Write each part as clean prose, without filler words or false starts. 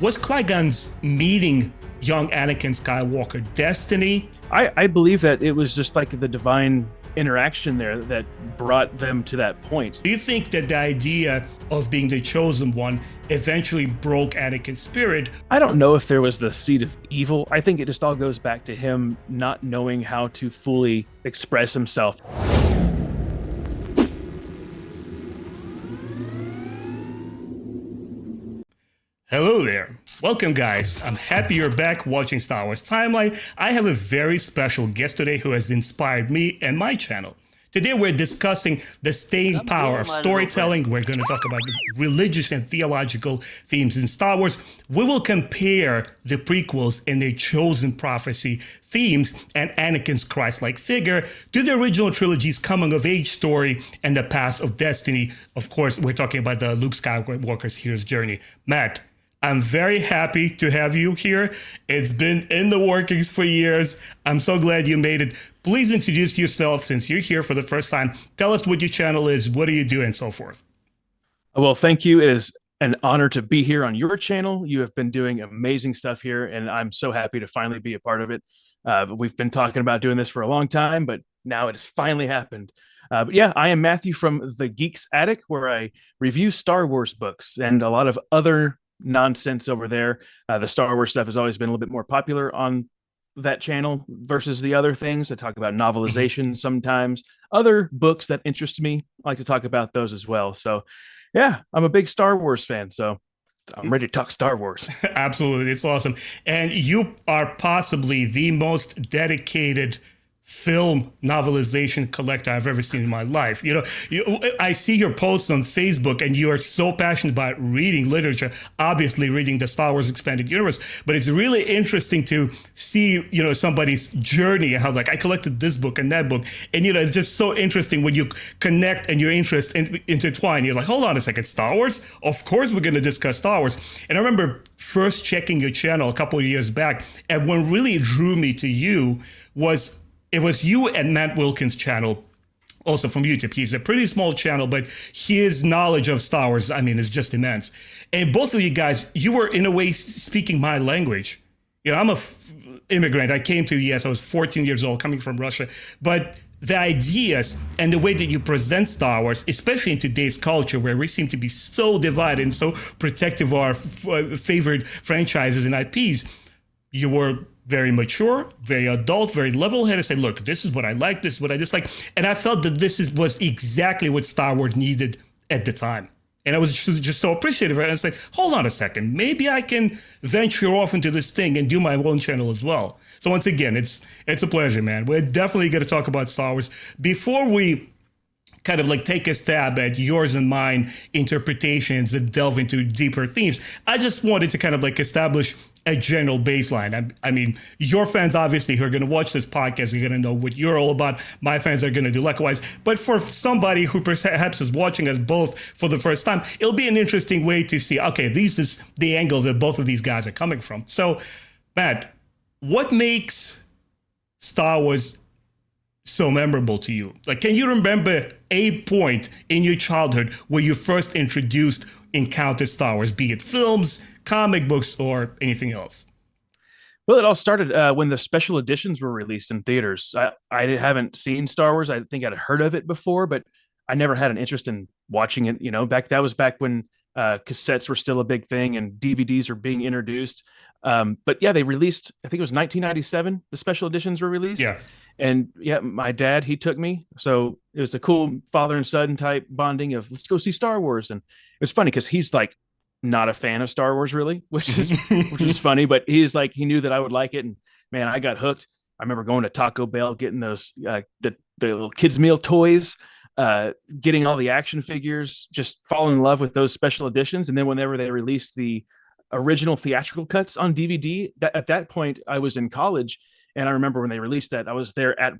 Was Qui-Gon's meeting young Anakin Skywalker destiny? I believe that it was just like the divine interaction there that brought them to that point. Do you think that the idea of being the chosen one eventually broke Anakin's spirit? I don't know if there was the seed of evil. I think it just all goes back to him not knowing how to fully express himself. Hello there. Welcome, guys. I'm happy you're back watching Star Wars Timeline. I have a very special guest today who has inspired me and my channel. Today we're discussing the staying power of storytelling. We're going to talk about the religious and theological themes in Star Wars. We will compare the prequels and their chosen prophecy themes and Anakin's Christ-like figure to the original trilogy's coming-of-age story and the path of destiny. Of course, we're talking about the Luke Skywalker's hero's journey. Matt, I'm very happy to have you here. It's been in the workings for years. I'm so glad you made it. Please introduce yourself since you're here for the first time. Tell us what your channel is, what do you do, and so forth. Well, thank you. It is an honor to be here on your channel. You have been doing amazing stuff here, and I'm so happy to finally be a part of it. We've been talking about doing this for a long time, but now it has finally happened. But yeah, I am Matthew from The Geek's Attic, where I review Star Wars books and a lot of other nonsense over there. The Star Wars stuff has always been a little bit more popular on that channel versus the other things. I talk about novelization sometimes. Other books that interest me, I like to talk about those as well. So yeah, I'm a big Star Wars fan, so I'm ready to talk Star Wars. Absolutely, it's awesome. And you are possibly the most dedicated film novelization collector I've ever seen in my life. I see your posts on Facebook and you are so passionate about reading literature, obviously reading the Star Wars Expanded Universe, but it's really interesting to see, somebody's journey and how I collected this book and that book. And, it's just so interesting when you connect and your interest intertwine. You're like, hold on a second, Star Wars? Of course we're going to discuss Star Wars. And I remember first checking your channel a couple of years back, and what really drew me to you was it was you and Matt Wilkins' channel, also from YouTube. He's a pretty small channel, but his knowledge of Star Wars, is just immense. And both of you guys, you were in a way speaking my language. I'm a immigrant. I came to the US, I was 14 years old, coming from Russia. But the ideas and the way that you present Star Wars, especially in today's culture where we seem to be so divided and so protective of our favorite franchises and IPs, you were very mature, very adult, very level-headed. Say, look, this is what I like, this is what I dislike. And I felt that was exactly what Star Wars needed at the time. And I was just so appreciative of it. And I said, hold on a second, maybe I can venture off into this thing and do my own channel as well. So once again, it's a pleasure, man. We're definitely going to talk about Star Wars. Before we kind of take a stab at yours and mine interpretations and delve into deeper themes, I just wanted to kind of establish a general baseline. I mean, your fans obviously who are going to watch this podcast are going to know what you're all about. My fans are going to do likewise. But for somebody who perhaps is watching us both for the first time, it'll be an interesting way to see, okay, this is the angle that both of these guys are coming from. So, Matt, what makes Star Wars so memorable to you? Can you remember a point in your childhood where you first encountered Star Wars, be it films, comic books, or anything else? Well, it all started when the special editions were released in theaters. I haven't seen Star Wars. I think I'd heard of it before, but I never had an interest in watching it. That was back when cassettes were still a big thing and DVDs were being introduced. But yeah, they released, I think it was 1997, the special editions were released. Yeah. And yeah, my dad, he took me. So it was a cool father and son type bonding of let's go see Star Wars. And it was funny because he's not a fan of Star Wars really, which is funny, but he knew that I would like it. And man, I got hooked. I remember going to Taco Bell, getting those, the little kids meal toys, getting all the action figures, just falling in love with those special editions. And then whenever they released the original theatrical cuts on DVD, at that point I was in college. And I remember when they released that, I was there at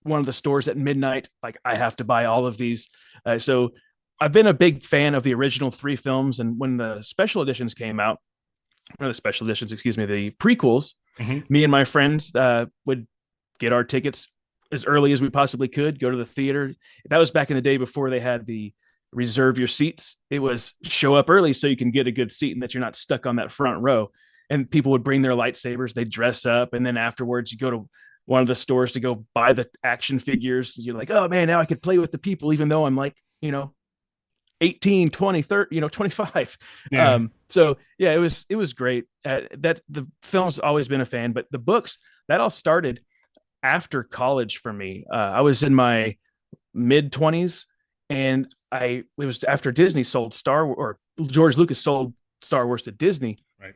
one of the stores at midnight. I have to buy all of these. So I've been a big fan of the original three films. And when the special editions came out, the prequels, me and my friends would get our tickets as early as we possibly could, go to the theater. That was back in the day before they had the reserve your seats. It was show up early so you can get a good seat and that you're not stuck on that front row. And people would bring their lightsabers, they dress up, and then afterwards you go to one of the stores to go buy the action figures. You're like, oh man, now I could play with the people, even though I'm like, 18, 20, 30, 25. Yeah. So yeah, it was great. That the film's always been a fan, but the books, that all started after college for me. I was in my mid 20s, and it was after Disney sold or George Lucas sold Star Wars to Disney. Right.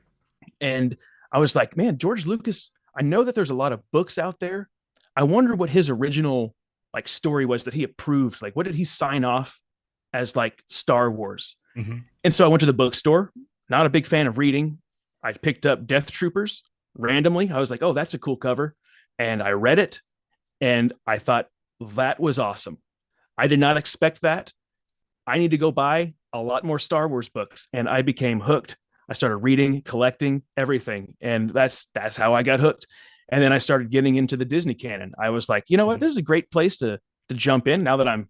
And I was like, man, George Lucas, I know that there's a lot of books out there. I wonder what his original like story was that he approved. Like, what did he sign off as like Star Wars? Mm-hmm. And so I went to the bookstore, not a big fan of reading. I picked up Death Troopers randomly. I was like, oh, that's a cool cover. And I read it and I thought that was awesome. I did not expect that. I need to go buy a lot more Star Wars books. And I became hooked. I started reading, collecting everything. And that's how I got hooked. And then I started getting into the Disney canon. I was like, you know what? This is a great place to jump in now that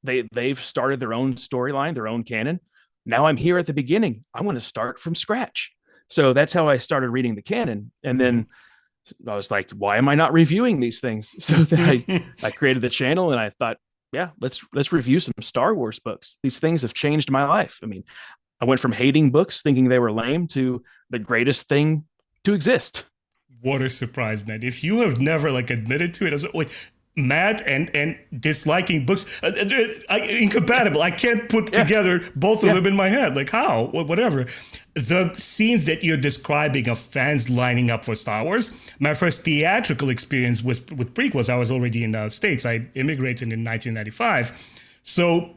they've started their own storyline, their own canon. Now I'm here at the beginning. I want to start from scratch. So that's how I started reading the canon. And then I was like, why am I not reviewing these things? So then I created the channel and I thought, yeah, let's review some Star Wars books. These things have changed my life. I mean, I went from hating books, thinking they were lame, to the greatest thing to exist. What a surprise, man. If you have never like admitted to it, I was like, wait, mad and disliking books, incompatible. I can't put together both of them in my head. Like how? Whatever. The scenes that you're describing of fans lining up for Star Wars, my first theatrical experience was with prequels. I was already in the States. I immigrated in 1995. So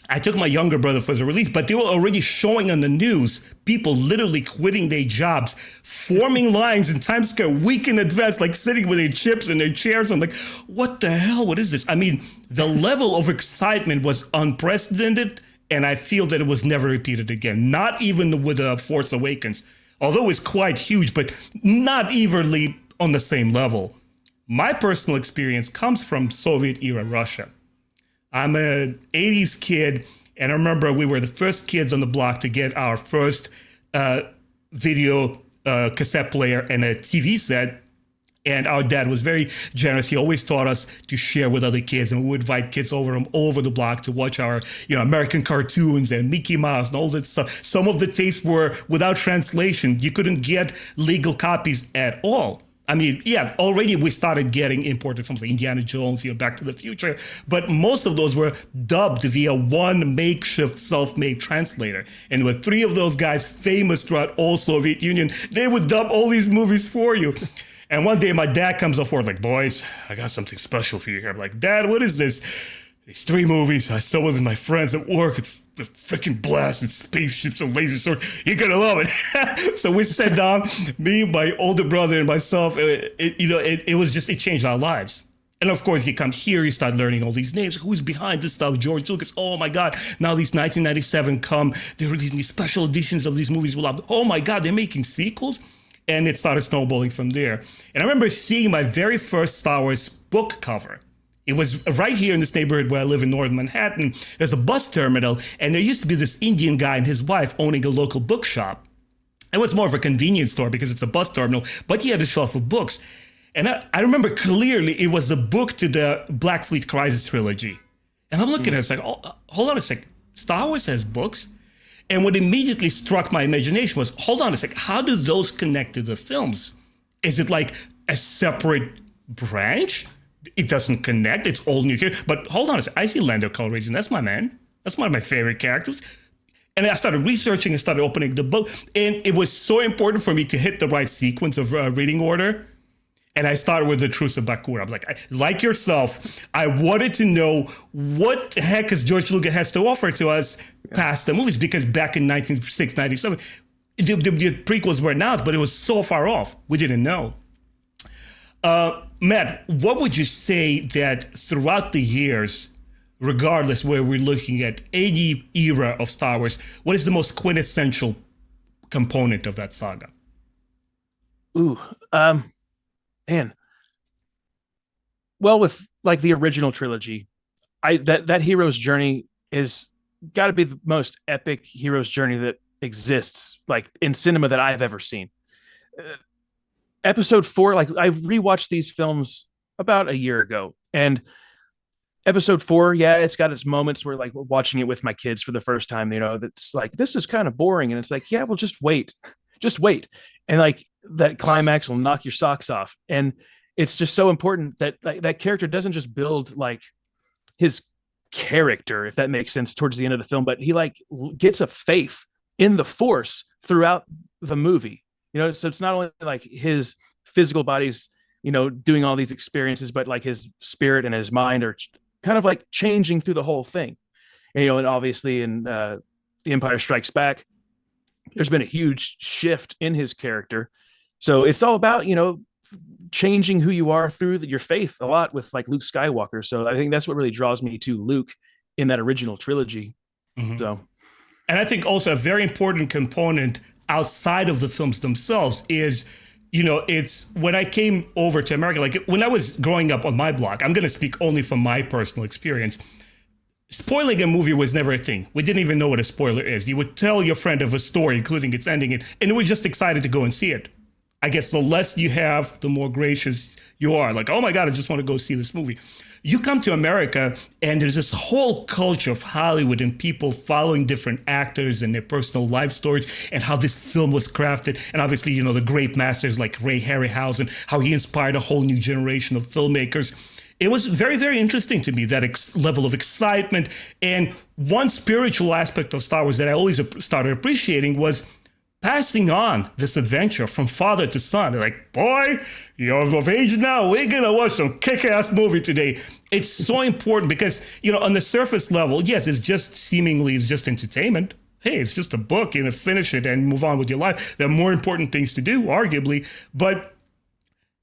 I took my younger brother for the release, but they were already showing on the news people literally quitting their jobs, forming lines in Times Square a week in advance, like sitting with their chips in their chairs. I'm like, what the hell? What is this? I mean, the level of excitement was unprecedented, and I feel that it was never repeated again. Not even with Force Awakens, although it's quite huge, but not evenly on the same level. My personal experience comes from Soviet-era Russia. I'm an 80s kid, and I remember we were the first kids on the block to get our first video cassette player and a TV set. And our dad was very generous. He always taught us to share with other kids, and we would invite kids over from all over the block to watch our, American cartoons and Mickey Mouse and all that stuff. Some of the tapes were without translation. You couldn't get legal copies at all. I mean, yeah, already we started getting imported films like Indiana Jones, Back to the Future, but most of those were dubbed via one makeshift self-made translator. And with three of those guys famous throughout all Soviet Union, they would dub all these movies for you. And one day my dad comes up forward like, boys, I got something special for you here. I'm like, Dad, what is this? These three movies I saw with my friends at work. It's a freaking blast with spaceships and laser swords. You're gonna love it. So we sat down, me, my older brother, and myself. It was just, it changed our lives. And of course, you come here, you start learning all these names. Who's behind this stuff? George Lucas. Oh my God. Now these 1997 come. They're releasing these special editions of these movies. Oh my God, they're making sequels. And it started snowballing from there. And I remember seeing my very first Star Wars book cover. It was right here in this neighborhood where I live in Northern Manhattan. There's a bus terminal, and there used to be this Indian guy and his wife owning a local bookshop. It was more of a convenience store because it's a bus terminal, but he had a shelf of books. And I remember clearly it was a book to the Black Fleet Crisis trilogy. And I'm looking at it, it's like, oh, hold on a sec, Star Wars has books? And what immediately struck my imagination was, hold on a sec, how do those connect to the films? Is it like a separate branch? It doesn't connect. It's all new here. But hold on a second. I see Lando Calrissian. That's my man. That's one of my favorite characters. And I started researching and started opening the book. And it was so important for me to hit the right sequence of reading order. And I started with the Truce of Bakura. I'm like yourself, I wanted to know what the heck is George Lucas has to offer to us past the movies. Because back in 1996, 97, the prequels were announced, but it was so far off. We didn't know. Matt, what would you say that throughout the years, regardless where we're looking at any era of Star Wars, what is the most quintessential component of that saga? Ooh, man. Well, with like the original trilogy, that hero's journey is got to be the most epic hero's journey that exists, like in cinema, that I've ever seen. Episode 4, like I rewatched these films about a year ago, and episode 4, yeah, it's got its moments where, like, watching it with my kids for the first time, that's like, this is kind of boring, and it's like, yeah, well, just wait, and like that climax will knock your socks off, and it's just so important that like, that character doesn't just build like his character, if that makes sense, towards the end of the film, but he like gets a faith in the Force throughout the movie. So it's not only like his physical body's doing all these experiences, but like his spirit and his mind are kind of like changing through the whole thing. And obviously in The Empire Strikes Back, there's been a huge shift in his character. So it's all about changing who you are through your faith a lot with like Luke Skywalker. So I think that's what really draws me to Luke in that original trilogy. Mm-hmm. So, and I think also a very important component outside of the films themselves is, it's when I came over to America, like when I was growing up on my block, I'm going to speak only from my personal experience. Spoiling a movie was never a thing. We didn't even know what a spoiler is. You would tell your friend of a story, including its ending, and you were just excited to go and see it. I guess the less you have, the more gracious you are. Like, oh my God, I just want to go see this movie. You come to America and there's this whole culture of Hollywood and people following different actors and their personal life stories and how this film was crafted. And obviously, the great masters like Ray Harryhausen, how he inspired a whole new generation of filmmakers. It was very, very interesting to me, that level of excitement. And one spiritual aspect of Star Wars that I always started appreciating was passing on this adventure from father to son. They're like, boy, you're of age now. We're going to watch some kick-ass movie today. It's so important because, on the surface level, yes, it's just entertainment. Hey, it's just a book, finish it and move on with your life. There are more important things to do, arguably. But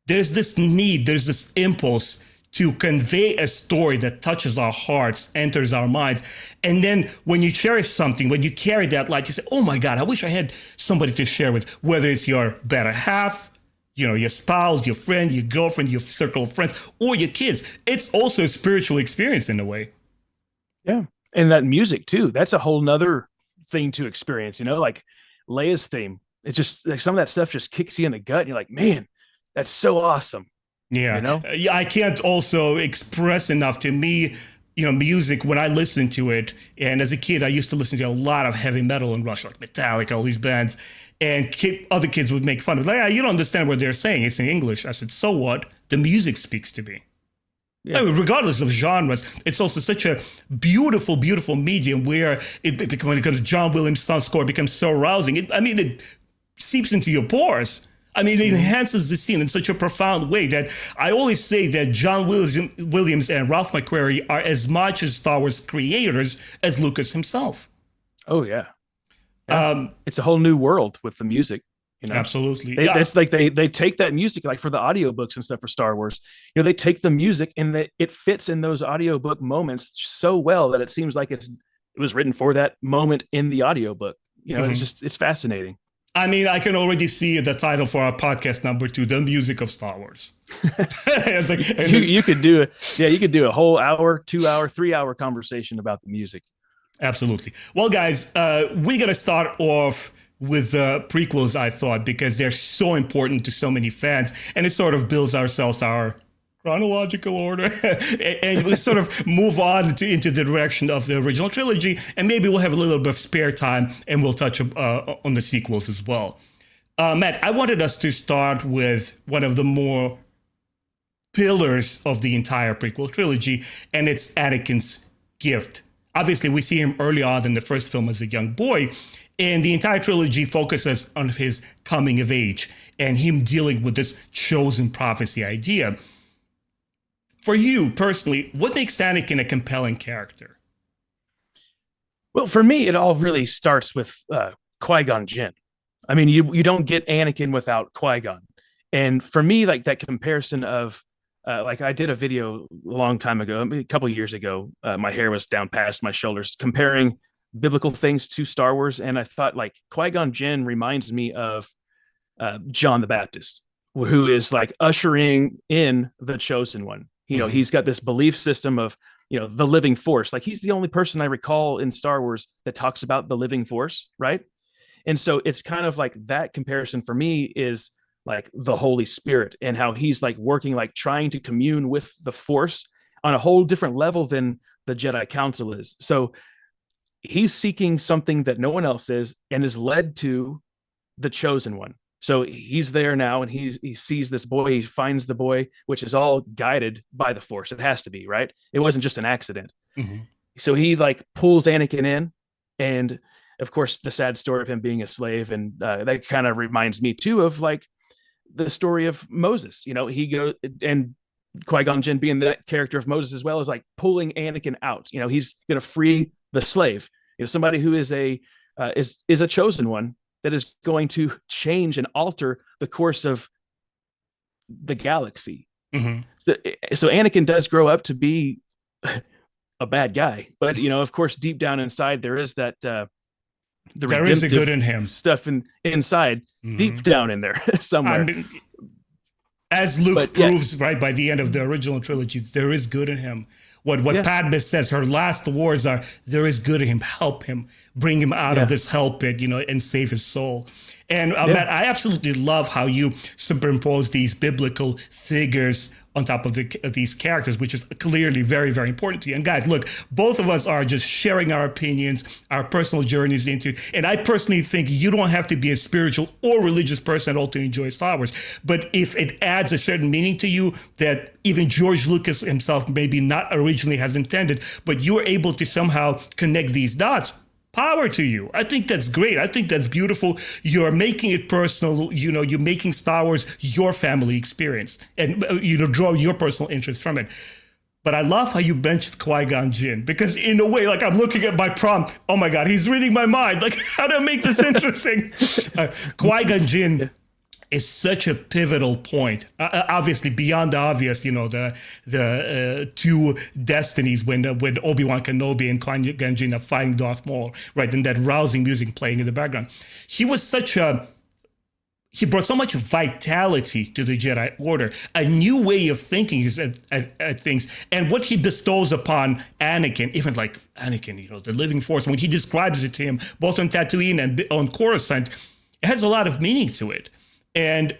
there's this need, there's this impulse to convey a story that touches our hearts, enters our minds. And then when you cherish something, when you carry that light, you say, oh my God, I wish I had somebody to share with, whether it's your better half, your spouse, your friend, your girlfriend, your circle of friends, or your kids. It's also a spiritual experience in a way. Yeah. And that music too, that's a whole nother thing to experience, like Leia's theme. It's just like some of that stuff just kicks you in the gut. And you're like, man, that's so awesome. Yeah. I can't also express enough. To me, music, when I listen to it, and as a kid, I used to listen to a lot of heavy metal and Rush, like Metallica, all these bands, and other kids would make fun of it. Like, you don't understand what they're saying. It's in English. I said, so what? The music speaks to me. Yeah. I mean, regardless of genres, it's also such a beautiful, beautiful medium where when it becomes John Williams' score, it becomes so rousing. It seeps into your pores. It enhances the scene in such a profound way that I always say that John Williams and Ralph McQuarrie are as much as Star Wars creators as Lucas himself. Oh, yeah. It's a whole new world with the music. Absolutely. It's like they take that music, like for the audiobooks and stuff for Star Wars, they take the music and it fits in those audiobook moments so well that it seems like it was written for that moment in the audiobook. It's fascinating. I can already see the title for our podcast number 2, The Music of Star Wars. It's like, you could do a whole hour, 2 hour, 3 hour conversation about the music. Absolutely. Well, guys, we're going to start off with the prequels, I thought, because they're so important to so many fans, and it sort of builds our chronological order, and we sort of move on into the direction of the original trilogy, and maybe we'll have a little bit of spare time, and we'll touch on the sequels as well. Matt, I wanted us to start with one of the more pillars of the entire prequel trilogy, and it's Anakin's gift. Obviously, we see him early on in the first film as a young boy, and the entire trilogy focuses on his coming of age and him dealing with this chosen prophecy idea. For you personally, what makes Anakin a compelling character? Well, for me, it all really starts with Qui-Gon Jinn. You don't get Anakin without Qui-Gon. And for me, like that comparison of, like I did a video a long time ago, a couple of years ago, my hair was down past my shoulders, comparing biblical things to Star Wars. And I thought like Qui-Gon Jinn reminds me of John the Baptist, who is like ushering in the chosen one. He's got this belief system of, the living force. Like, he's the only person I recall in Star Wars that talks about the living force, right? And so it's kind of like that comparison for me is like the Holy Spirit, and how he's like working, like trying to commune with the force on a whole different level than the Jedi Council is. So he's seeking something that no one else is, and is led to the chosen one. So he's there now, and he sees this boy, he finds the boy, which is all guided by the force. It has to be, right? It wasn't just an accident. Mm-hmm. So he like pulls Anakin in, and of course the sad story of him being a slave. And that kind of reminds me too of like the story of Moses. He goes, and Qui-Gon Jinn being that character of Moses as well, as like pulling Anakin out. He's going to free the slave, somebody who is a chosen one that is going to change and alter the course of the galaxy. Mm-hmm. So Anakin does grow up to be a bad guy, but of course, deep down inside, there is that there is a good in him stuff inside, deep down in there somewhere. As Luke proves, right, by the end of the original trilogy, there is good in him. What Padme says, her last words are, there is good in him, help him, bring him out of this hell pit, and save his soul. And Matt, I absolutely love how you superimpose these biblical figures on top of these characters, which is clearly very, very important to you. And guys, look, both of us are just sharing our opinions, our personal journeys into, and I personally think you don't have to be a spiritual or religious person at all to enjoy Star Wars. But if it adds a certain meaning to you that even George Lucas himself maybe not originally has intended, but you're able to somehow connect these dots, power to you. I think that's great. I think that's beautiful. You're making it personal. You're making Star Wars your family experience, and draw your personal interest from it. But I love how you mentioned Qui-Gon Jinn, because in a way, like, I'm looking at my prompt. Oh my God, he's reading my mind. Like, how do I make this interesting? Qui-Gon Jinn is such a pivotal point. Obviously, beyond the obvious, the two destinies when Obi-Wan Kenobi and Qui-Gon Jinn are fighting Darth Maul, right? And that rousing music playing in the background. He brought so much vitality to the Jedi Order, a new way of thinking at things, and what he bestows upon Anakin, even like Anakin, the living force, when he describes it to him, both on Tatooine and on Coruscant, it has a lot of meaning to it. And,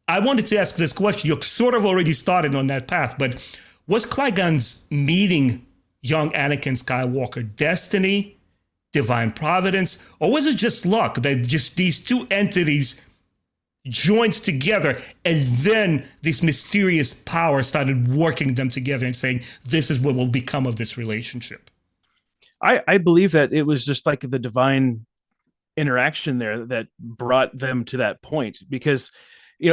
I wanted to ask this question. You sort of already started on that path, but was Qui-Gon's meeting young Anakin Skywalker destiny, divine providence, or was it just luck that just these two entities joined together, and then this mysterious power started working them together and saying, this is what will become of this relationship? I believe that it was just like the divine interaction there that brought them to that point, because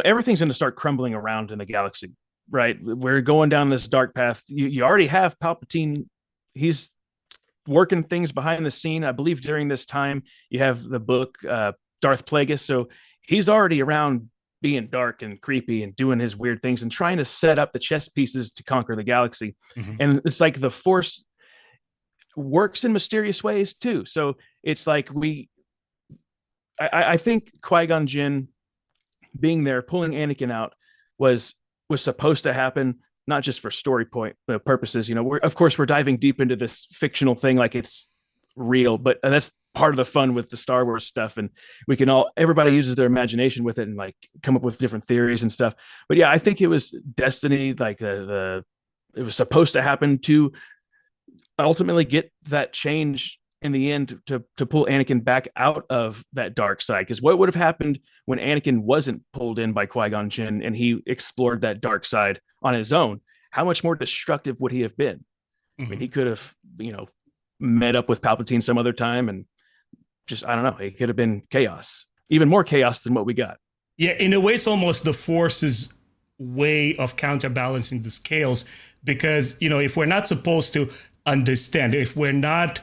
everything's going to start crumbling around in the galaxy, right? We're going down this dark path. You already have Palpatine. He's working things behind the scene. I believe during this time you have the book Darth Plagueis, so he's already around being dark and creepy and doing his weird things and trying to set up the chess pieces to conquer the galaxy. And it's like the Force works in mysterious ways too. So it's like I think Qui-Gon Jinn being there, pulling Anakin out, was supposed to happen, not just for story purposes. Of course we're diving deep into this fictional thing like it's real, but that's part of the fun with the Star Wars stuff. And everybody uses their imagination with it and like come up with different theories and stuff. But yeah, I think it was destiny. Like it was supposed to happen to ultimately get that change in the end to pull Anakin back out of that dark side. Because what would have happened when Anakin wasn't pulled in by Qui-Gon Jinn and he explored that dark side on his own? How much more destructive would he have been? I mean, he could have, met up with Palpatine some other time and just, I don't know, it could have been chaos, even more chaos than what we got. Yeah, in a way, it's almost the Force's way of counterbalancing the scales, because, if we're not supposed to understand, if we're not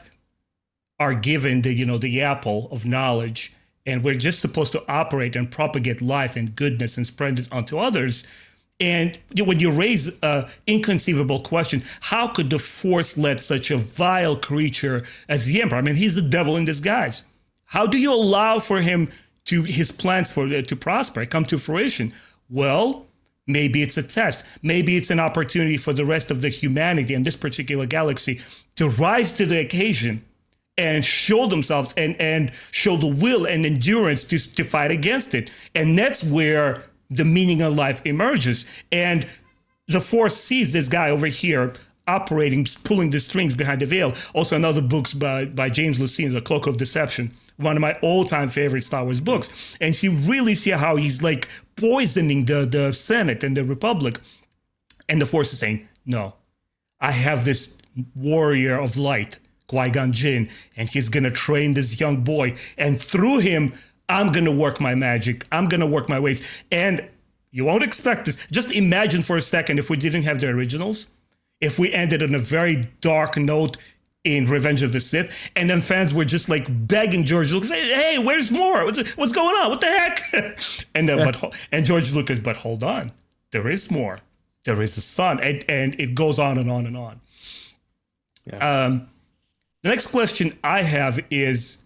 are given the apple of knowledge, and we're just supposed to operate and propagate life and goodness and spread it onto others. And when you raise an inconceivable question, how could the Force let such a vile creature as the Emperor? I mean, he's the devil in disguise. How do you allow for him his plans to prosper, come to fruition? Well, Maybe it's a test. Maybe it's an opportunity for the rest of the humanity in this particular galaxy to rise to the occasion and show themselves and show the will and endurance to fight against it. And that's where the meaning of life emerges. And the Force sees this guy over here operating, pulling the strings behind the veil. Also, another book by James Luceno, The Cloak of Deception, one of my all-time favorite Star Wars books. And she really see how he's like poisoning the Senate and the Republic. And the Force is saying, no, I have this warrior of light, Qui-Gon Jinn, and he's going to train this young boy. And through him, I'm going to work my magic. I'm going to work my ways. And you won't expect this. Just imagine for a second if we didn't have the originals, if we ended on a very dark note in Revenge of the Sith, and then fans were just like begging George Lucas, hey, where's more? What's going on? What the heck? And then, and George Lucas, but hold on, there is more. There is a son, and it goes on and on and on. Yeah. The next question I have is,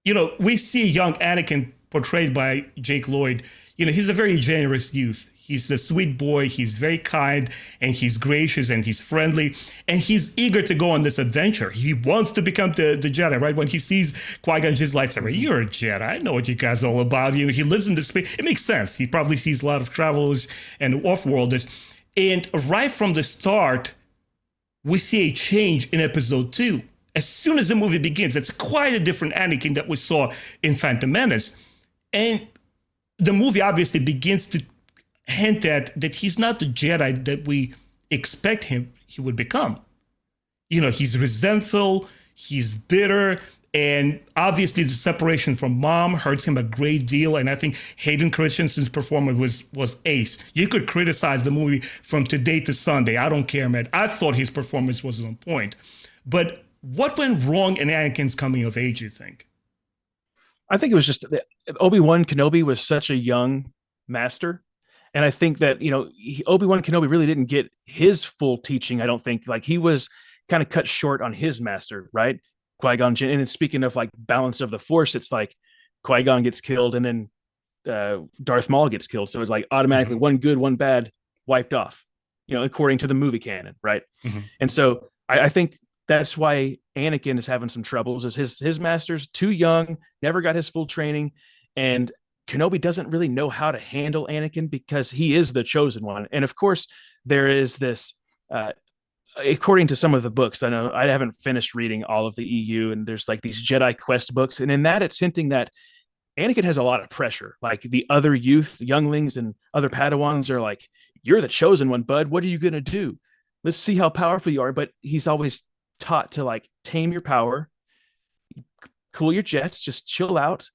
we see young Anakin portrayed by Jake Lloyd. He's a very generous youth. He's a sweet boy. He's very kind, and he's gracious, and he's friendly, and he's eager to go on this adventure. He wants to become the Jedi, right? When he sees Qui-Gon Jinn's lightsaber, you're a Jedi. I know what you guys are all about. He lives in the space. It makes sense. He probably sees a lot of travelers and off-worlders. And right from the start, we see a change in episode 2. As soon as the movie begins, it's quite a different Anakin that we saw in Phantom Menace. And the movie obviously begins to hint at that he's not the Jedi that we expect he would become. He's resentful, he's bitter, and obviously the separation from mom hurts him a great deal. And I think Hayden Christensen's performance was ace. You could criticize the movie from today to Sunday. I don't care, man. I thought his performance was on point. But what went wrong in Anakin's coming of age, you think? I think it was just that Obi-Wan Kenobi was such a young master. And I think that, Obi-Wan Kenobi really didn't get his full teaching. I don't think, like, he was kind of cut short on his master, right? Qui-Gon Jinn. And speaking of like balance of the Force, it's like Qui-Gon gets killed and then Darth Maul gets killed. So it's like automatically one good, one bad, wiped off, according to the movie canon, right? Mm-hmm. And so I think that's why Anakin is having some troubles, is his master's too young, never got his full training, and Kenobi doesn't really know how to handle Anakin because he is the chosen one. And of course, there is this, according to some of the books, I know I haven't finished reading all of the EU, and there's like these Jedi Quest books. And in that, it's hinting that Anakin has a lot of pressure. Like the other youth, younglings, and other Padawans are like, you're the chosen one, bud. What are you going to do? Let's see how powerful you are. But he's always taught to like tame your power, cool your jets, just chill out.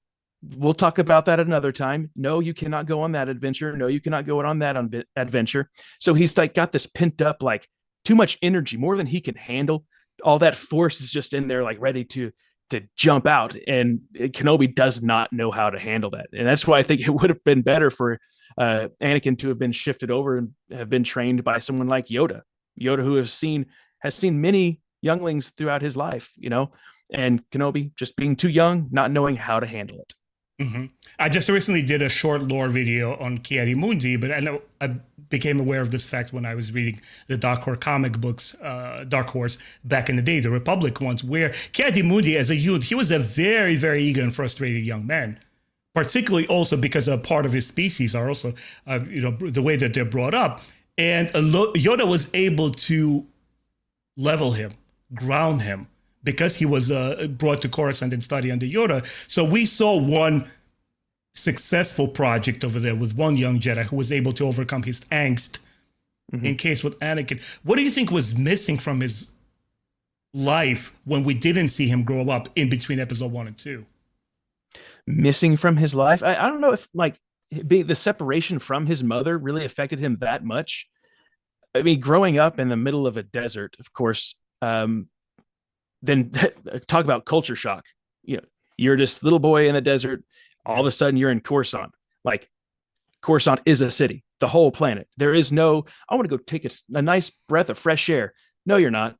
We'll talk about that another time. No, you cannot go on that adventure. No, you cannot go on that adventure. So he's like got this pent up, like too much energy, more than he can handle. All that Force is just in there, like ready to jump out. And Kenobi does not know how to handle that. And that's why I think it would have been better for Anakin to have been shifted over and have been trained by someone like Yoda, who has seen many younglings throughout his life, and Kenobi just being too young, not knowing how to handle it. Mm-hmm. I just recently did a short lore video on Ki-Adi-Mundi, but I know I became aware of this fact when I was reading the Dark Horse comic books, Dark Horse, back in the day, the Republic ones, where Ki-Adi-Mundi, as a youth, he was a very, very eager and frustrated young man, particularly also because a part of his species are also, the way that they're brought up. And Yoda was able to level him, ground him, because he was brought to Coruscant and study under Yoda. So we saw one successful project over there with one young Jedi who was able to overcome his angst. Mm-hmm. In case with Anakin. What do you think was missing from his life when we didn't see him grow up in between episode 1 and 2? Missing from his life? I don't know if like the separation from his mother really affected him that much. I mean, growing up in the middle of a desert, of course, then talk about culture shock. You're this little boy in the desert. All of a sudden you're in Coruscant. Like Coruscant is a city, the whole planet. There is no, I want to go take a nice breath of fresh air. No, you're not.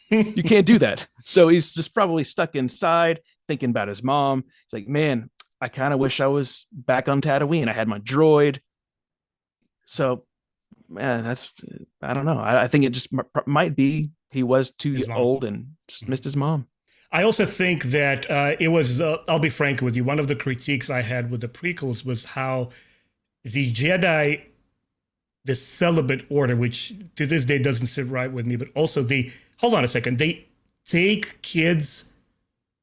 You can't do that. So he's just probably stuck inside thinking about his mom. It's like, man, I kind of wish I was back on Tatooine. I had my droid. So, man, that's I don't know. I think it just might be he was too His mom. old and just missed his mom. I also think that it was, I'll be frank with you, one of the critiques I had with the prequels was how the Jedi, the celibate order, which to this day doesn't sit right with me, but also hold on a second, they take kids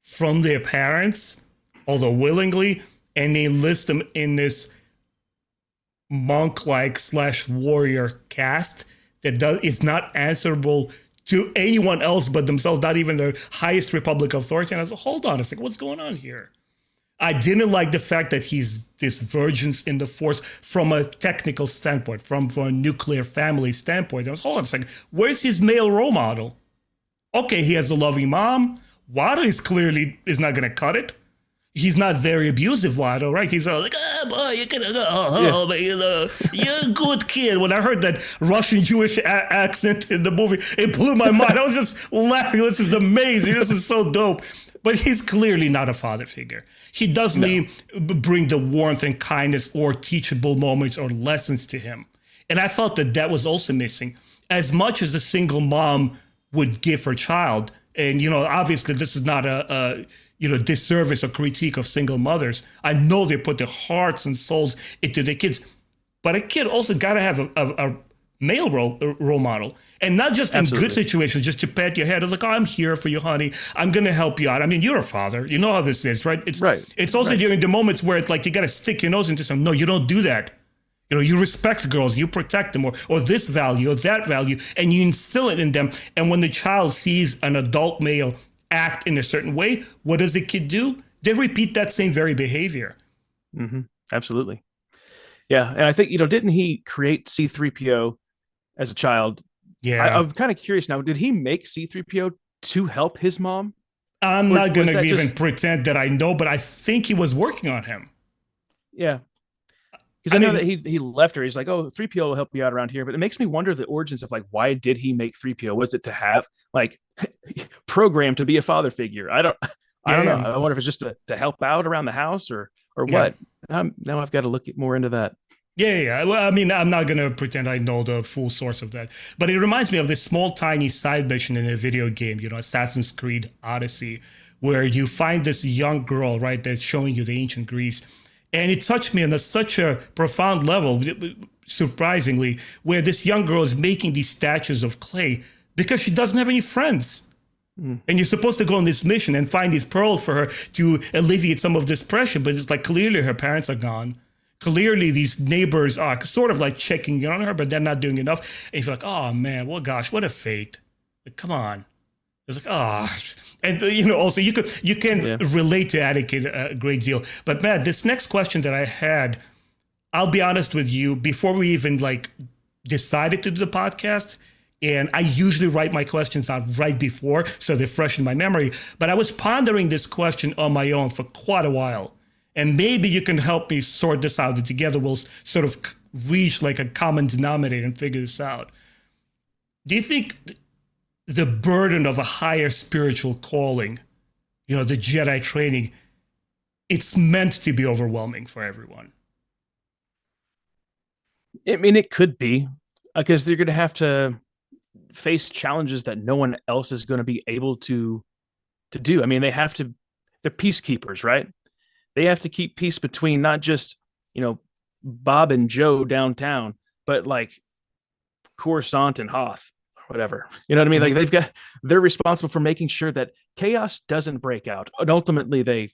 from their parents, although willingly, and they enlist them in this monk-like / warrior caste that is not answerable to anyone else but themselves, not even the highest Republic authority. And I was like, hold on a second, what's going on here? I didn't like the fact that he's this virgin in the Force from a technical standpoint, from a nuclear family standpoint. I was, hold on a second, where's his male role model? Okay, he has a loving mom. Watto is not going to cut it. He's not very abusive, Watto, right? He's all like, oh, boy, you can go home, you're a good kid. When I heard that Russian Jewish accent in the movie, it blew my mind. I was just laughing. This is amazing. This is so dope. But he's clearly not a father figure. He doesn't bring the warmth and kindness or teachable moments or lessons to him. And I felt that was also missing. As much as a single mom would give her child, and, obviously this is not a disservice or critique of single mothers. I know they put their hearts and souls into their kids, but a kid also got to have a male role model, and not just in good situations, just to pat your head. It's like, oh, I'm here for you, honey. I'm going to help you out. I mean, you're a father. You know how this is, right? It's right. It's also during the moments where it's like you got to stick your nose into something. No, you don't do that. You respect girls, you protect them, or this value or that value, and you instill it in them. And when the child sees an adult male act in a certain way, what does the kid do? They repeat that same very behavior. Mm-hmm. Absolutely. Yeah. And I think, didn't he create C-3PO as a child? Yeah. I'm kind of curious now. Did he make C-3PO to help his mom? I'm not going to even pretend that I know, but I think he was working on him. Yeah. Because I know that he left her. He's like, oh, 3PO will help you out around here. But it makes me wonder the origins of, like, why did he make 3PO? Was it to have, like, programmed to be a father figure? I don't know. I wonder if it's just to help out around the house or what. Now I've got to look more into that. Yeah. Well, I mean, I'm not going to pretend I know the full source of that. But it reminds me of this small, tiny side mission in a video game, Assassin's Creed Odyssey, where you find this young girl, right, that's showing you the ancient Greece. And it touched me on such a profound level, surprisingly, where this young girl is making these statues of clay because she doesn't have any friends. And you're supposed to go on this mission and find these pearls for her to alleviate some of this pressure. But it's like clearly her parents are gone. Clearly these neighbors are sort of like checking in on her, but they're not doing enough. And you feel like, oh, man, well, gosh, what a fate. Like, come on. It's like, and also you can relate to Anakin a great deal. But man, this next question that I had, I'll be honest with you, before we even decided to do the podcast, and I usually write my questions out right before, so they're fresh in my memory. But I was pondering this question on my own for quite a while. And maybe you can help me sort this out, and together we'll sort of reach like a common denominator and figure this out. Do you think the burden of a higher spiritual calling, the Jedi training, it's meant to be overwhelming for everyone? I mean, it could be, because they're going to have to face challenges that no one else is going to be able to do. I mean, they're peacekeepers, right? They have to keep peace between not just, Bob and Joe downtown, but like Coruscant and Hoth. Whatever, you know what I mean? Like they're responsible for making sure that chaos doesn't break out. And ultimately they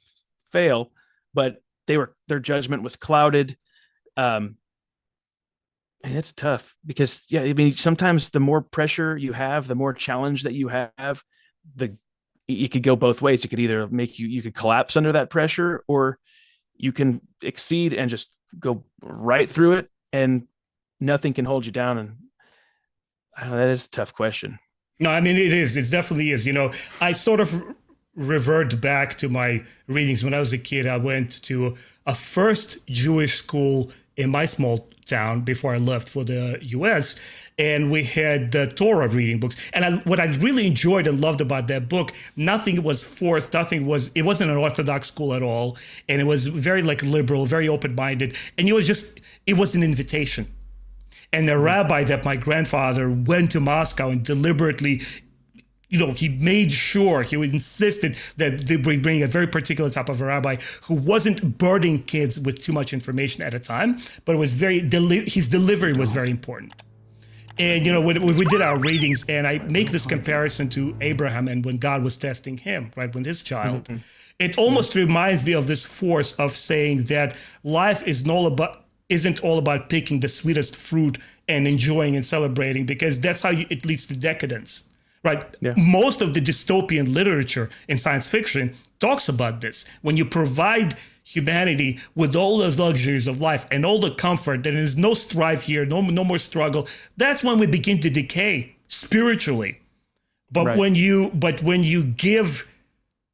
fail, but their judgment was clouded. And it's tough because, I mean, sometimes the more pressure you have, the more challenge that you have, it could go both ways. It could either make you could collapse under that pressure, or you can exceed and just go right through it and nothing can hold you down. And I don't know, that is a tough question. No, I mean, it is. It definitely is. I sort of revert back to my readings. When I was a kid, I went to a first Jewish school in my small town before I left for the U.S., and we had the Torah reading books. And what I really enjoyed and loved about that book, nothing was forced, it wasn't an Orthodox school at all, and it was very liberal, very open-minded, and it was an invitation. And the rabbi that my grandfather went to Moscow and deliberately, he made sure, he insisted that they bring a very particular type of a rabbi who wasn't burdening kids with too much information at a time, but was his delivery was very important. And, when we did our readings, and I make this comparison to Abraham and when God was testing him, right, when his child, it almost reminds me of this force of saying that life isn't all about picking the sweetest fruit and enjoying and celebrating, because that's how it leads to decadence. Right. Yeah. Most of the dystopian literature in science fiction talks about this. When you provide humanity with all those luxuries of life and all the comfort, there is no strife here, no more struggle. That's when we begin to decay spiritually. But when you give,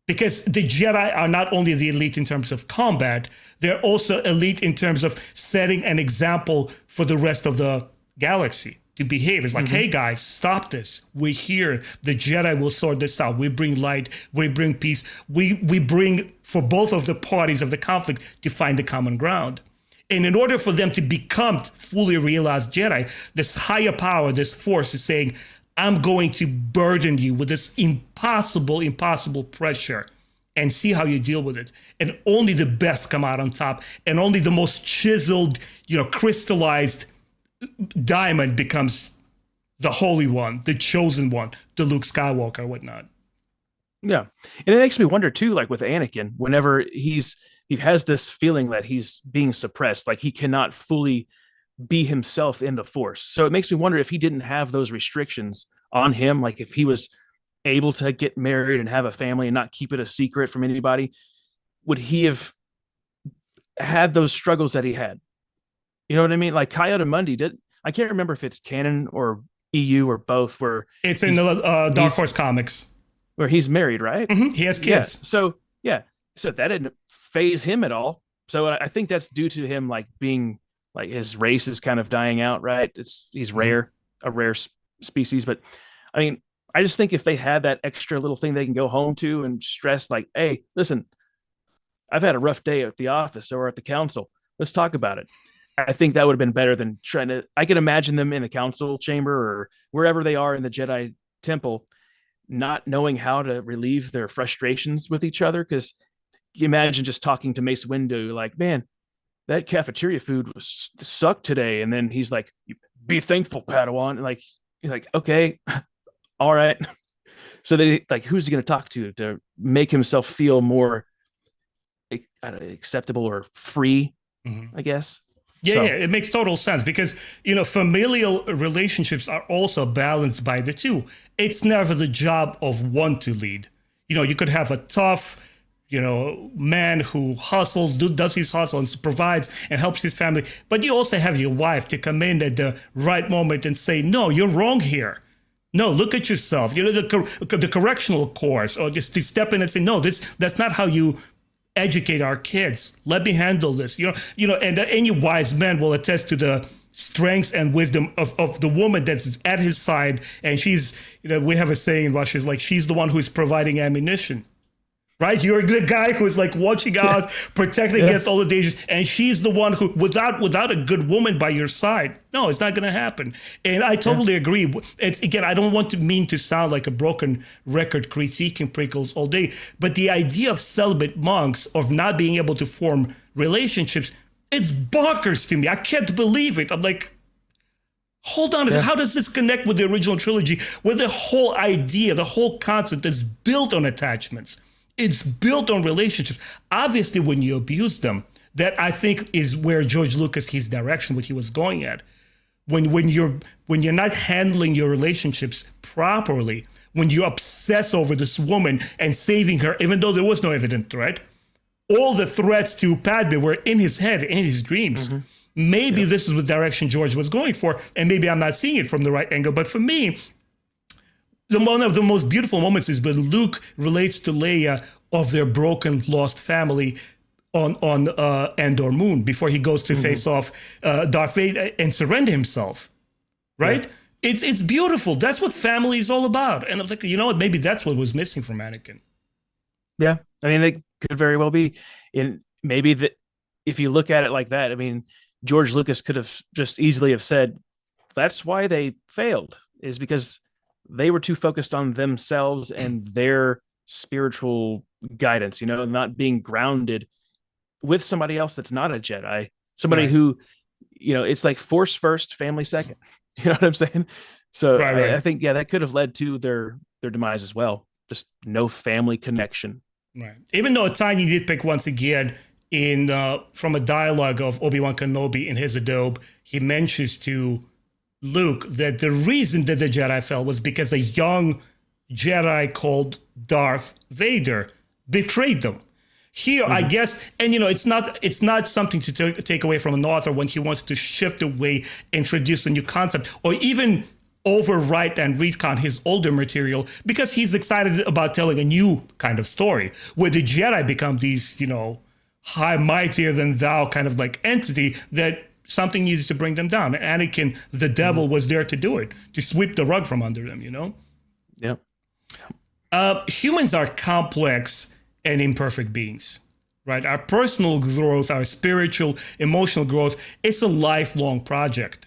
because the Jedi are not only the elite in terms of combat, they're also elite in terms of setting an example for the rest of the galaxy to behave. It's like, hey guys, stop this. We're here. The Jedi will sort this out. We bring light. We bring peace. We bring for both of the parties of the conflict to find the common ground. And in order for them to become fully realized Jedi, this higher power, this force is saying, I'm going to burden you with this impossible pressure and see how you deal with it. And only the best come out on top, and only the most chiseled, crystallized diamond becomes the holy one, the chosen one, the Luke Skywalker, whatnot. Yeah. And it makes me wonder too, like with Anakin, whenever he has this feeling that he's being suppressed, like he cannot fully be himself in the Force. So it makes me wonder if he didn't have those restrictions on him, like if he was able to get married and have a family and not keep it a secret from anybody, would he have had those struggles that he had? You know what I mean? Like Coyote Mundi did. I can't remember if it's canon or EU or both. Where it's in the Dark Horse comics, where he's married, right? Mm-hmm. He has kids. Yeah. So that didn't phase him at all. So I think that's due to him like being like his race is kind of dying out, right? He's rare, a rare species. But I mean, I just think if they had that extra little thing they can go home to and stress, like, hey, listen, I've had a rough day at the office or at the council. Let's talk about it. I think that would have been better than trying to. I can imagine them in the council chamber or wherever they are in the Jedi temple, not knowing how to relieve their frustrations with each other. Because you imagine just talking to Mace Windu, like, man, that cafeteria food sucked today, and then he's like, "Be thankful, Padawan." And like, you're like, okay, all right. So they like, who's he going to talk to make himself feel more acceptable or free? I guess. Yeah, it makes total sense because, familial relationships are also balanced by the two. It's never the job of one to lead. You could have a tough, man who hustles, does his hustle and provides and helps his family. But you also have your wife to come in at the right moment and say, no, you're wrong here. No, look at yourself. The correctional course, or just to step in and say, no, that's not how you educate our kids. Let me handle this. And any wise man will attest to the strengths and wisdom of the woman that's at his side. And she's, we have a saying in Russia, is like, she's the one who is providing ammunition. Right? You're the guy who is like watching out, protecting against all the dangers. And she's the one who, without a good woman by your side, no, it's not going to happen. And I totally agree. It's, again, I don't want to mean to sound like a broken record critiquing prequels all day, but the idea of celibate monks, of not being able to form relationships, it's bonkers to me. I can't believe it. I'm like, hold on, how does this connect with the original trilogy, where the whole idea, the whole concept is built on attachments? It's built on relationships. Obviously, when you abuse them, that I think is where George Lucas, his direction, what he was going at. When you're not handling your relationships properly, when you obsess over this woman and saving her, even though there was no evident threat, all the threats to Padme were in his head, in his dreams. Maybe this is the direction George was going for, and maybe I'm not seeing it from the right angle. But for me, one of the most beautiful moments is when Luke relates to Leia of their broken, lost family on Endor Moon before he goes to face off Darth Vader and surrender himself, right? Yeah. It's beautiful. That's what family is all about. And I'm like, you know what? Maybe that's what was missing from Anakin. Yeah, I mean, it could very well be. And maybe that if you look at it like that, I mean, George Lucas could have just easily have said, that's why they failed, is because they were too focused on themselves and their spiritual guidance, not being grounded with somebody else that's not a Jedi, somebody Right. who, it's like force first, family second. You know what I'm saying? So Right. I Right. think, yeah, that could have led to their demise as well. Just no family connection. Right. Even though a tiny nitpick once again in from a dialogue of Obi-Wan Kenobi in his adobe, he mentions to Luke that the reason that the Jedi fell was because a young Jedi called Darth Vader betrayed them. Here, I guess, and it's not something to take away from an author when he wants to shift away, introduce a new concept, or even overwrite and retcon his older material because he's excited about telling a new kind of story where the Jedi become these, high, mightier than thou kind of like entity that something needed to bring them down. Anakin, the devil, was there to do it, to sweep the rug from under them, Yeah. Humans are complex and imperfect beings, right? Our personal growth, our spiritual, emotional growth, it's a lifelong project.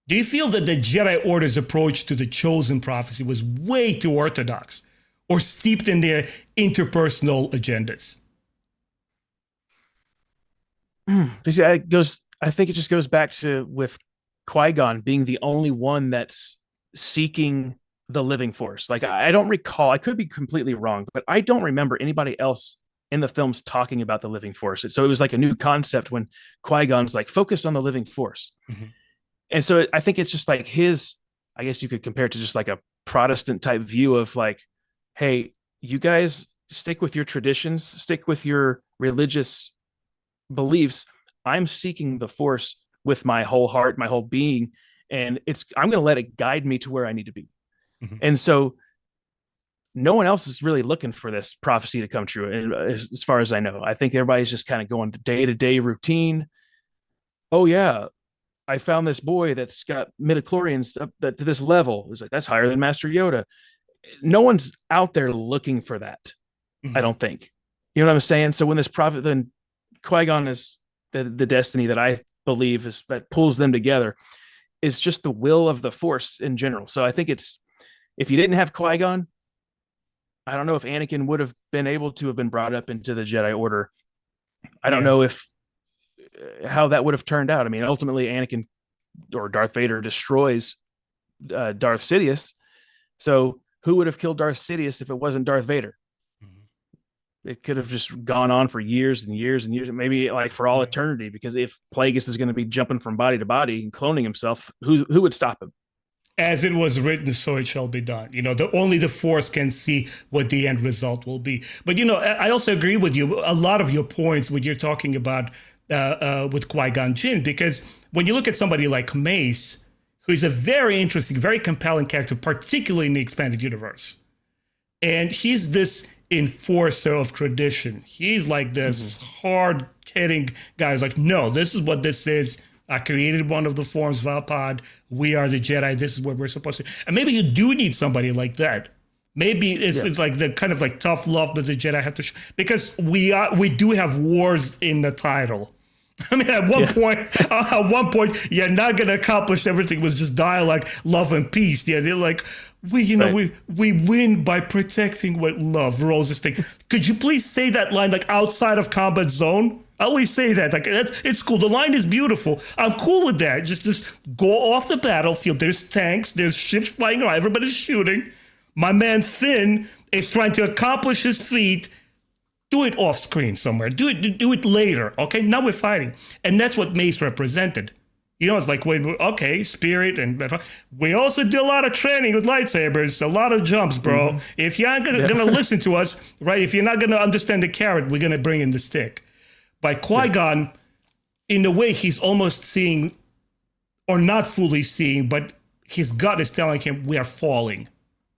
Do you feel that the Jedi Order's approach to the chosen prophecy was way too orthodox or steeped in their interpersonal agendas? I think it just goes back to with Qui-Gon being the only one that's seeking the living force. Like, I don't recall, I could be completely wrong, but I don't remember anybody else in the films talking about the living force. So it was like a new concept when Qui-Gon's like focused on the living force. Mm-hmm. And so I think it's just like I guess you could compare it to just like a Protestant type view of like, hey, you guys stick with your traditions, stick with your religious beliefs. I'm seeking the force with my whole heart, my whole being, and I'm going to let it guide me to where I need to be. Mm-hmm. And so no one else is really looking for this prophecy to come true. And as far as I know, I think everybody's just kind of going day to day routine. Oh yeah, I found this boy that's got midichlorians up to this level. It's like, that's higher than Master Yoda. No one's out there looking for that. Mm-hmm. I don't think. You know what I'm saying? So when this prophet, then Qui-Gon is the destiny that I believe is that pulls them together, is just the will of the Force in general. So I think if you didn't have Qui-Gon, I don't know if Anakin would have been able to have been brought up into the Jedi Order. I don't know if how that would have turned out. I mean, ultimately, Anakin or Darth Vader destroys Darth Sidious. So who would have killed Darth Sidious if it wasn't Darth Vader? It could have just gone on for years and years and years, maybe like for all eternity, because if Plagueis is going to be jumping from body to body and cloning himself, who would stop him? As it was written, so it shall be done. Only the Force can see what the end result will be. But, I also agree with you, a lot of your points when you're talking about with Qui-Gon Jinn, because when you look at somebody like Mace, who is a very interesting, very compelling character, particularly in the expanded universe, and he's this enforcer of tradition. He's like this hard-hitting guy who's like, no, this is what this is. I created one of the forms, Valpod. We are the Jedi. This is what we're supposed to. And maybe you do need somebody like that. Maybe it's like the kind of like tough love that the Jedi have to show. Because we do have wars in the title. I mean, at one point, you're not going to accomplish everything with just dialogue, love and peace. Yeah, they're like, we win by protecting what love, Rose's thing. Could you please say that line like outside of combat zone? I always say that. Like, it's cool. The line is beautiful. I'm cool with that. Just go off the battlefield. There's tanks. There's ships flying around. Everybody's shooting. My man Finn is trying to accomplish his feat. Do it off screen somewhere. Do it later. Okay, now we're fighting, and that's what Mace represented. It's like, wait, okay, spirit, and we also did a lot of training with lightsabers, a lot of jumps, bro. If you aren't gonna listen to us, right? If you're not gonna understand the carrot, we're gonna bring in the stick. By Qui-Gon, in a way, he's almost seeing, or not fully seeing, but his gut is telling him we are falling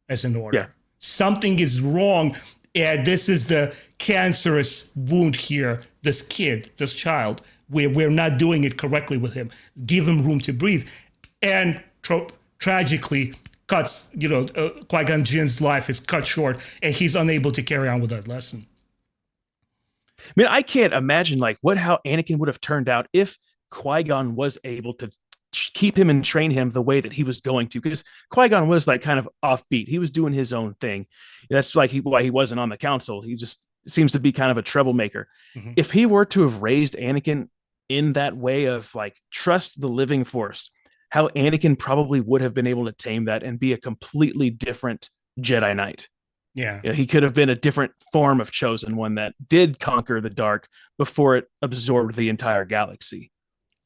as an order. Yeah. Something is wrong. And this is the cancerous wound here. This kid, this child, we're not doing it correctly with him. Give him room to breathe. And tragically, Qui-Gon Jinn's life is cut short, and he's unable to carry on with that lesson. I mean, I can't imagine how Anakin would have turned out if Qui-Gon was able to keep him and train him the way that he was going to, because Qui-Gon was like kind of offbeat. He was doing his own thing. That's like why he wasn't on the council. He just seems to be kind of a troublemaker. Mhm. If he were to have raised Anakin in that way of like trust the living force, how Anakin probably would have been able to tame that and be a completely different Jedi Knight. Yeah. You know, he could have been a different form of chosen one that did conquer the dark before it absorbed the entire galaxy.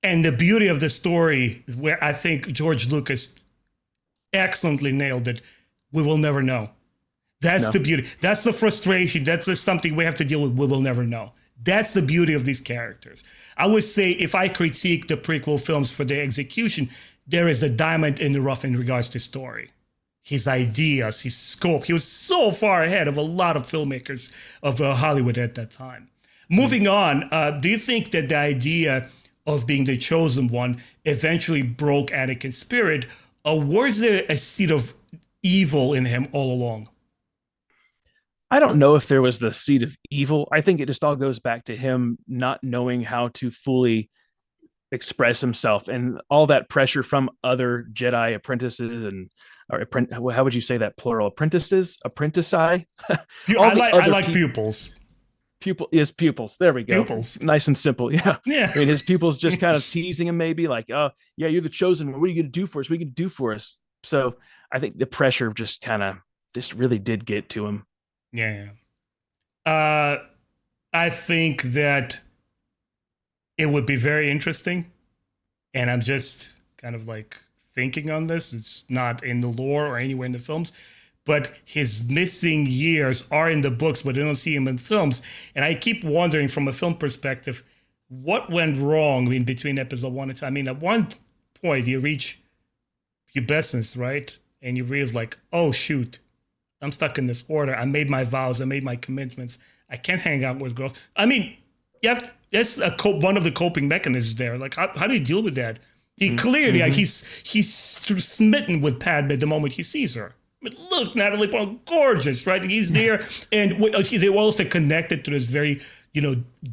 And the beauty of the story is where I think George Lucas excellently nailed it. We will never know. That's the beauty. That's the frustration. That's just something we have to deal with. We will never know. That's the beauty of these characters. I would say if I critique the prequel films for their execution, there is the diamond in the rough in regards to story. His ideas, his scope. He was so far ahead of a lot of filmmakers of Hollywood at that time. Moving on, do you think that the idea of being the chosen one eventually broke Anakin's spirit, or was there a seed of evil in him all along? I don't know if there was the seed of evil. I think it just all goes back to him not knowing how to fully express himself, and all that pressure from other Jedi apprentices and how would you say that plural? Apprentici. I like pupils. Pupils. There we go. Pupils. Nice and simple. Yeah. Yeah. I mean, his pupils just kind of teasing him, maybe like, oh, yeah, you're the chosen one. What are you going to do for us? What are you going to do for us? So I think the pressure just really did get to him. Yeah. I think that it would be very interesting. And I'm just kind of like thinking on this. It's not in the lore or anywhere in the films. But his missing years are in the books, but they don't see him in films. And I keep wondering from a film perspective, what went wrong in between episode 1 and 2? I mean, at one point you reach pubescence, right? And you realize like, oh, shoot, I'm stuck in this order. I made my vows. I made my commitments. I can't hang out with girls. I mean, that's one of the coping mechanisms there. Like, how do you deal with that? He clearly, like, he's smitten with Padme the moment he sees her. I mean, look, Natalie Portman, gorgeous, right? He's there, and they were also connected to this very,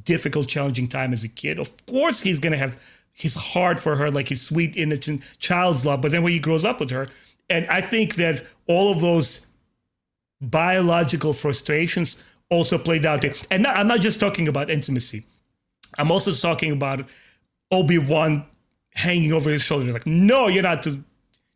difficult, challenging time as a kid. Of course, he's gonna have his heart for her, like his sweet, innocent child's love. But then when he grows up with her, and I think that all of those biological frustrations also played out there. And I'm not just talking about intimacy. I'm also talking about Obi-Wan hanging over his shoulder, like, no, you're not to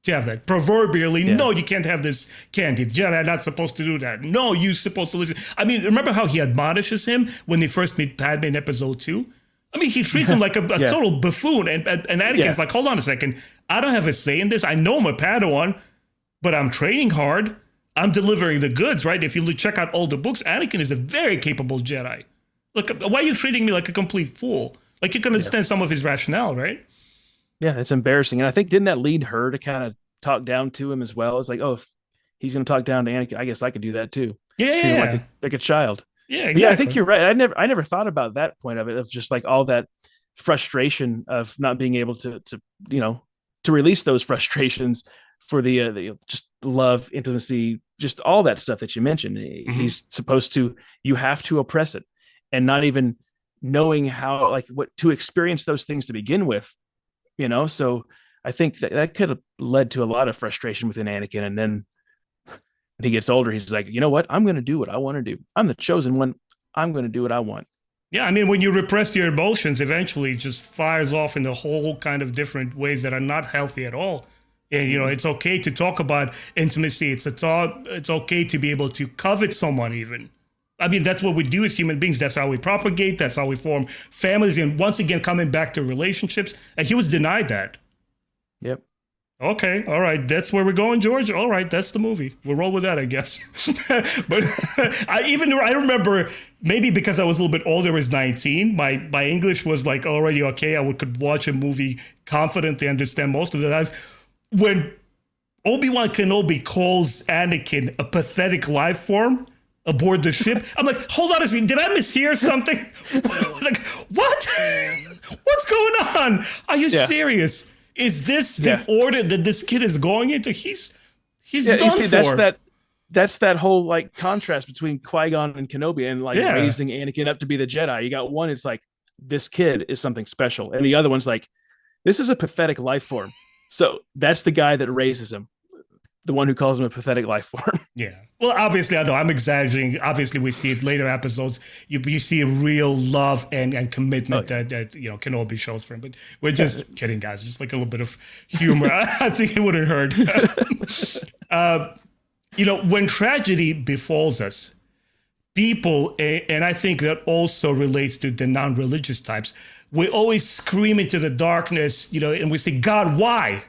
have that. Proverbially, no, you can't have this candy. Jedi are not supposed to do that. No, you're supposed to listen. I mean, remember how he admonishes him when they first meet Padme in episode 2? I mean, he treats him like a total buffoon. And Anakin's like, hold on a second. I don't have a say in this. I know I'm a Padawan, but I'm training hard. I'm delivering the goods, right? If you check out all the books, Anakin is a very capable Jedi. Look, why are you treating me like a complete fool? Like, you can understand some of his rationale, right? Yeah, it's embarrassing. And I think, didn't that lead her to kind of talk down to him as well? It's like, oh, if he's going to talk down to Anakin, I guess I could do that too. Yeah. Like a child. Yeah, exactly. Yeah, I think you're right. I never thought about that point of it, of just like all that frustration of not being able to release those frustrations for the just love, intimacy, just all that stuff that you mentioned. He's supposed to, you have to oppress it, and not even knowing how, like, what to experience those things to begin with. So I think that could have led to a lot of frustration within Anakin. And then when he gets older, he's like, you know what? I'm going to do what I want to do. I'm the chosen one. I'm going to do what I want. Yeah, I mean, when you repress your emotions, eventually it just fires off in a whole kind of different ways that are not healthy at all. And, it's okay to talk about intimacy. It's okay to be able to covet someone even. I mean, that's what we do as human beings. That's how we propagate. That's how we form families. And once again, coming back to relationships, and he was denied that. Yep. Okay. All right. That's where we're going, George. All right. That's the movie. We'll roll with that, I guess. But I remember, maybe because I was a little bit older, I was 19. My English was like already okay. I could watch a movie confidently, understand most of it. When Obi-Wan Kenobi calls Anakin a pathetic life form aboard the ship, I'm like, hold on a second, did I mishear something? I was like, what? What's going on? Are you serious? Is this the order that this kid is going into? He's done for. That's that whole like contrast between Qui-Gon and Kenobi, and like raising Anakin up to be the Jedi. You got one, it's like, this kid is something special, and the other one's like, This is a pathetic life form. So that's the guy that raises him, the one who calls him a pathetic life form. Yeah. Well, obviously, I know I'm exaggerating. Obviously, we see it later episodes. You see a real love and commitment that Kenobi shows for him. But we're just kidding, guys. Just like a little bit of humor. I think it wouldn't hurt. When tragedy befalls us, people, and I think that also relates to the non-religious types, we always scream into the darkness, and we say, God, why?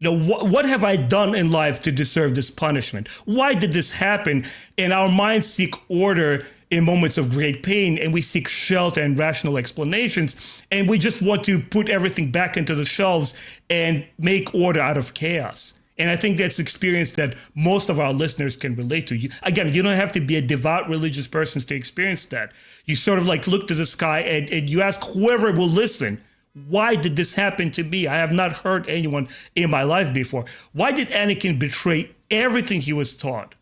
What have I done in life to deserve this punishment? Why did this happen? And our minds seek order in moments of great pain, and we seek shelter and rational explanations, and we just want to put everything back into the shelves and make order out of chaos. And I think that's experience that most of our listeners can relate to. Again, you don't have to be a devout religious person to experience that. You sort of like look to the sky and you ask whoever will listen, why did this happen to me? I have not hurt anyone in my life before. Why did Anakin betray everything he was taught?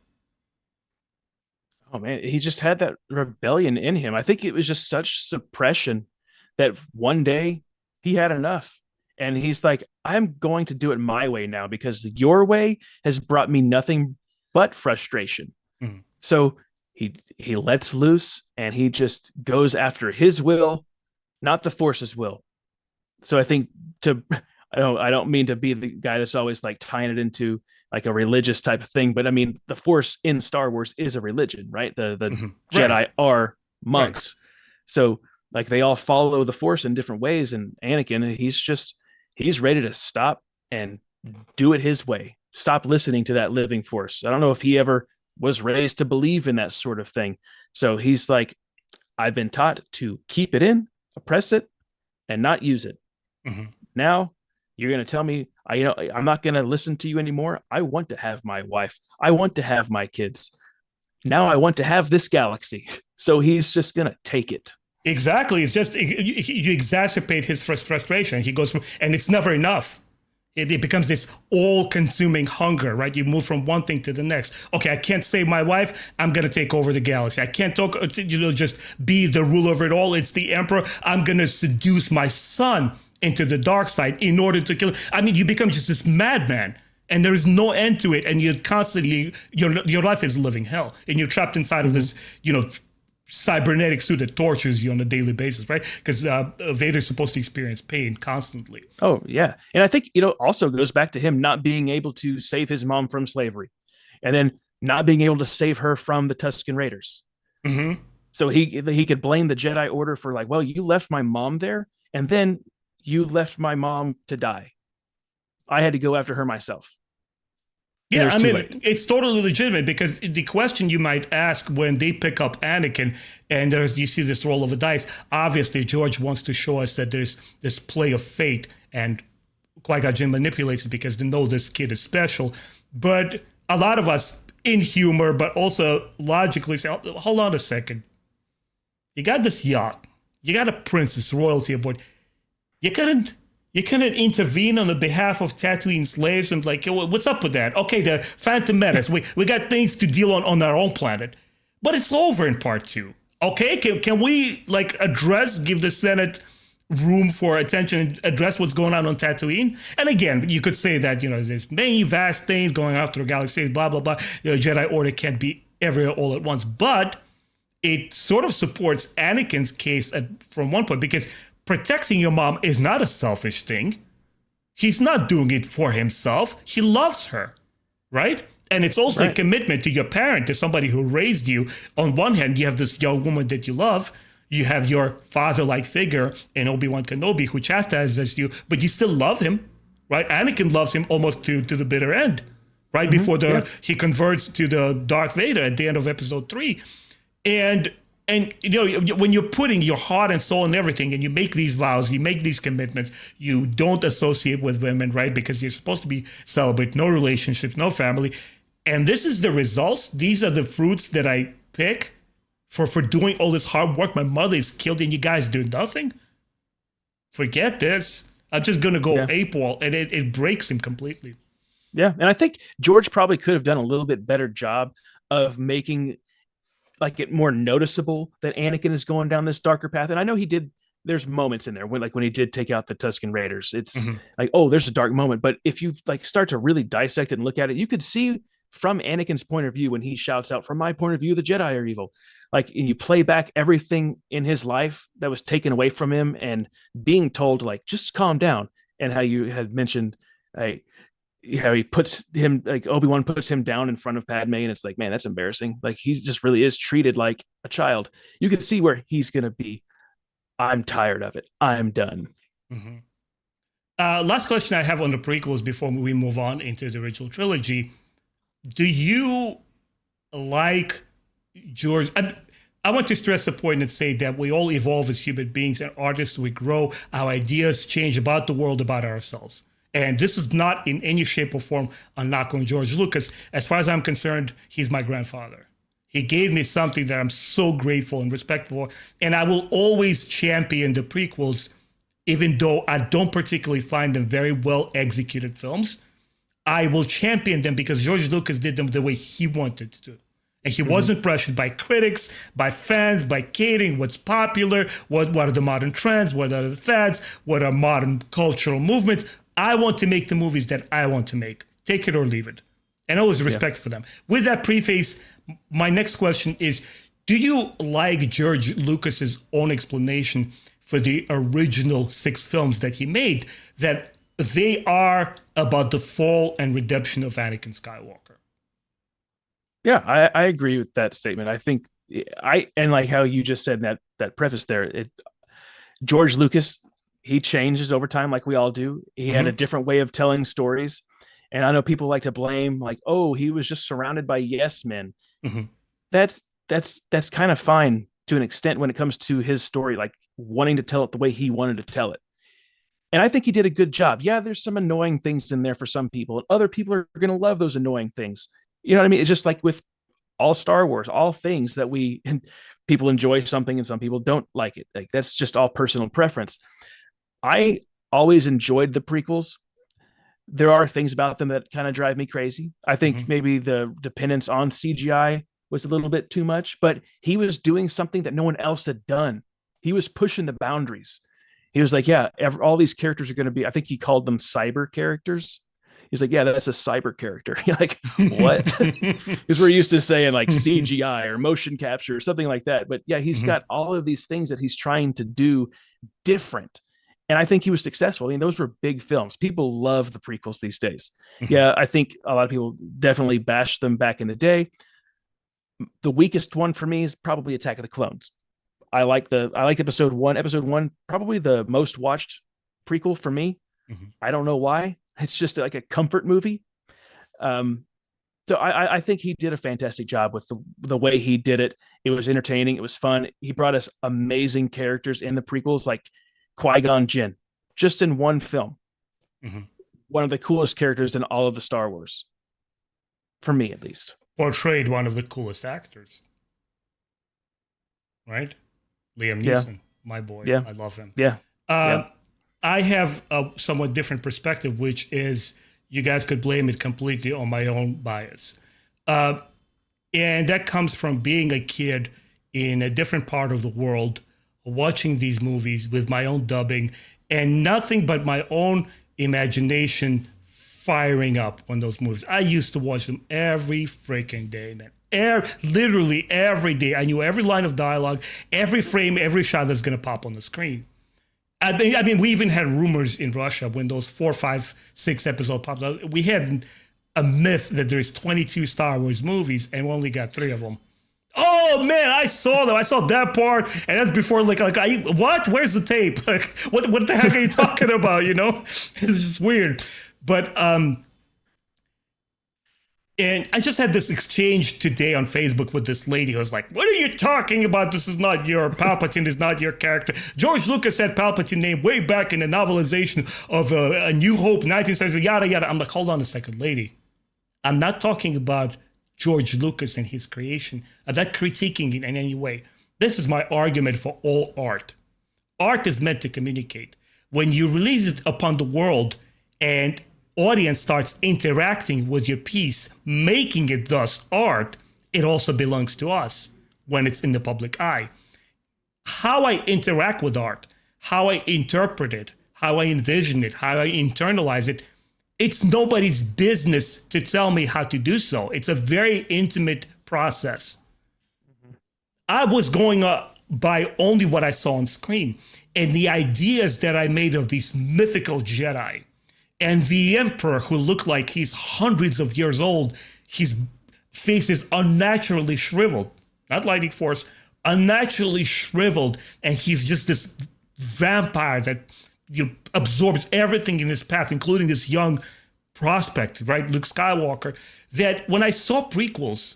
Oh man, he just had that rebellion in him. I think it was just such suppression that one day he had enough. And he's like, I'm going to do it my way now because your way has brought me nothing but frustration. Mm-hmm. So he lets loose and he just goes after his will, not the Force's will. So I think I don't mean to be the guy that's always like tying it into like a religious type of thing, but I mean, the Force in Star Wars is a religion, right? The mm-hmm. Jedi right. are monks. Right. So like they all follow the Force in different ways. And Anakin, he's ready to stop and do it his way. Stop listening to that living Force. I don't know if he ever was raised to believe in that sort of thing. So he's like, I've been taught to keep it in, oppress it, and not use it. Mm-hmm. Now you're going to tell me, I'm not going to listen to you anymore. I want to have my wife. I want to have my kids. Now I want to have this galaxy. So he's just going to take it. Exactly. It's just, you exacerbate his frustration. He goes from, and it's never enough. It becomes this all-consuming hunger, right? You move from one thing to the next. Okay, I can't save my wife. I'm going to take over the galaxy. I can't just be the ruler of it all. It's the emperor. I'm going to seduce my son into the dark side in order to kill him. I mean, you become just this madman, and there is no end to it. And you're constantly, your life is living hell, and you're trapped inside mm-hmm. of this, cybernetic suit that tortures you on a daily basis, right? Because Vader's supposed to experience pain constantly. Oh, yeah. And I think, also goes back to him not being able to save his mom from slavery and then not being able to save her from the Tusken Raiders. Mm-hmm. So he could blame the Jedi Order for like, well, you left my mom there and then you left my mom to die. I had to go after her myself. Yeah, I mean, it's totally legitimate because the question you might ask when they pick up Anakin and you see this roll of a dice, obviously George wants to show us that there's this play of fate and Qui-Gon Jinn manipulates it because they know this kid is special. But a lot of us in humor, but also logically say, hold on a second. You got this yacht. You got a princess royalty aboard. You couldn't intervene on the behalf of Tatooine slaves and like, what's up with that? Okay, the Phantom Menace. We got things to deal on our own planet. But it's over in part 2. Okay, can we give the Senate room for attention and address what's going on Tatooine? And again, you could say that, there's many vast things going on through the galaxy, blah, blah, blah. The Jedi Order can't be everywhere all at once. But it sort of supports Anakin's case from one point because protecting your mom is not a selfish thing. He's not doing it for himself. He loves her, right? And it's also a commitment to your parent, to somebody who raised you. On one hand, you have this young woman that you love. You have your father-like figure in Obi-Wan Kenobi who chastises you, but you still love him, right? Anakin loves him almost to the bitter end, right? Mm-hmm. Before he converts to the Darth Vader at the end of episode 3. And when you're putting your heart and soul and everything and you make these vows, you make these commitments, you don't associate with women, right? Because you're supposed to be celibate, no relationships, no family. And this is the results. These are the fruits that I pick for doing all this hard work. My mother is killed and you guys do nothing. Forget this. I'm just going to go AWOL. And it breaks him completely. Yeah. And I think George probably could have done a little bit better job of making it more noticeable that Anakin is going down this darker path. And I know he did there's moments in there when he did take out the Tusken Raiders. It's Mhm. like, oh, there's a dark moment. But if you like start to really dissect it and look at it, you could see from Anakin's point of view when he shouts out, "From my point of view, the Jedi are evil." Like, and you play back everything in his life that was taken away from him, and being told like, just calm down, and how you had mentioned, like, how he puts him, like Obi-Wan puts him down in front of Padme, and it's like, man, that's embarrassing. Like, he just really is treated like a child. You can see where he's gonna be. I'm tired of it. I'm done. Mhm. Last question I have on the prequels before we move on into the original trilogy. Do you like George? I want to stress a point and say that we all evolve as human beings and artists. We grow, our ideas change about the world, about ourselves. And this is not in any shape or form a knock on George Lucas. As far as I'm concerned, he's my grandfather. He gave me something that I'm so grateful and respectful for. And I will always champion the prequels, even though I don't particularly find them very well executed films. I will champion them because George Lucas did them the way he wanted to do. And he wasn't pressured by critics, by fans, by catering, what's popular, what are the modern trends, what are the fads, what are modern cultural movements. I want to make the movies that I want to make. Take it or leave it. And always respect for them. With that preface, my next question is, do you like George Lucas's own explanation for the original 6 films that he made, that they are about the fall and redemption of Anakin Skywalker? Yeah, I agree with that statement. I think and like how you just said that preface there, George Lucas, he changes over time like we all do. He had a different way of telling stories. And I know people like to blame, like, oh, he was just surrounded by yes men. That's kind of fine to an extent when it comes to his story, like wanting to tell it the way he wanted to tell it. And I think he did a good job. Yeah, there's some annoying things in there for some people, and other people are going to love those annoying things. You know what I mean? It's just like with all Star Wars, all things that people enjoy something and some people don't like it. Like, that's just all personal preference. I always enjoyed the prequels. There are things about them that kind of drive me crazy. I think maybe the dependence on CGI was a little bit too much, but he was doing something that no one else had done. He was pushing the boundaries. He was like, yeah, all these characters are going to be, I think he called them cyber characters. He's like, yeah, that's a cyber character. You're like, what? Because we're used to saying like CGI or motion capture or something like that. But yeah, he's got all of these things that he's trying to do different. And I think he was successful. I mean, those were big films. People love the prequels these days. Yeah, I think a lot of people definitely bashed them back in the day. The weakest one for me is probably Attack of the Clones. I like episode 1. Episode 1, probably the most watched prequel for me. I don't know why. It's just like a comfort movie. So I think he did a fantastic job with the way he did it. It was entertaining. It was fun. He brought us amazing characters in the prequels, like Qui-Gon Jinn, just in one film. One of the coolest characters in all of the Star Wars, for me at least. Portrayed one of the coolest actors, right? Liam Neeson, my boy. Yeah. I love him. Yeah. I have a somewhat different perspective, which is, you guys could blame it completely on my own bias. And that comes from being a kid in a different part of the world, watching these movies with my own dubbing, and nothing but my own imagination firing up on those movies. I used to watch them every freaking day, man. Literally every day. I knew every line of dialogue, every frame, every shot that's going to pop on the screen. I mean, we even had rumors in Russia when those 4, 5, 6 episodes popped out. We had a myth that there's 22 Star Wars movies and we only got 3 of them. Oh man, I saw them. I saw that part, and that's before what? Where's the tape? Like, what the heck are you talking about? You know, it's just weird. But and I just had this exchange today on Facebook with this lady who was like, what are you talking about? This is not Palpatine is not your character. George Lucas had Palpatine name way back in the novelization of A New Hope, 1970, yada, yada. I'm like, hold on a second, lady. I'm not talking about George Lucas and his creation. I'm not critiquing it in any way. This is my argument for all art. Art is meant to communicate. When you release it upon the world and audience starts interacting with your piece, making it thus art, it also belongs to us when it's in the public eye. How I interact with art, how I interpret it, how I envision it, how I internalize it, it's nobody's business to tell me how to do so. It's a very intimate process. I was going by only what I saw on screen and the ideas that I made of these mythical Jedi and the Emperor who looked like he's hundreds of years old. His face is unnaturally shriveled, not lightning force, unnaturally shriveled, and he's just this vampire that absorbs everything in his path, including this young prospect, right, Luke Skywalker. That when I saw prequels,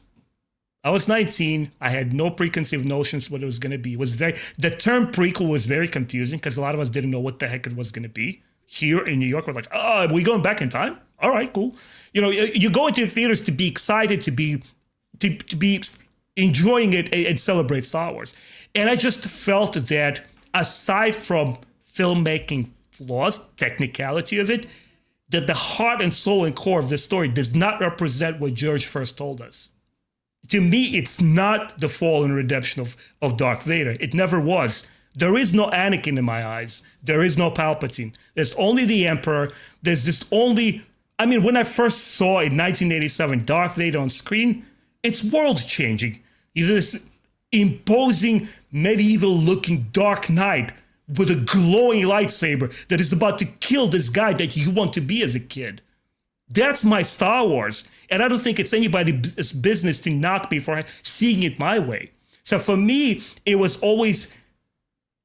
I was 19. I had no preconceived notions what it was going to be. The term prequel was very confusing because a lot of us didn't know what the heck it was going to be. Here in New York, we're like, oh, are we going back in time? All right, cool. You go into theaters to be excited, to be enjoying it and celebrate Star Wars. And I just felt that aside from filmmaking flaws, technicality of it, that the heart and soul and core of the story does not represent what George first told us. To me, it's not the fall and redemption of Darth Vader. It never was. There is no Anakin in my eyes. There is no Palpatine. There's only the Emperor. There's just only... I mean, when I first saw in 1987 Darth Vader on screen, it's world-changing. He's this imposing, medieval-looking Dark Knight with a glowing lightsaber that is about to kill this guy that you want to be as a kid. That's my Star Wars. And I don't think it's anybody's business to knock me for seeing it my way. So for me, it was always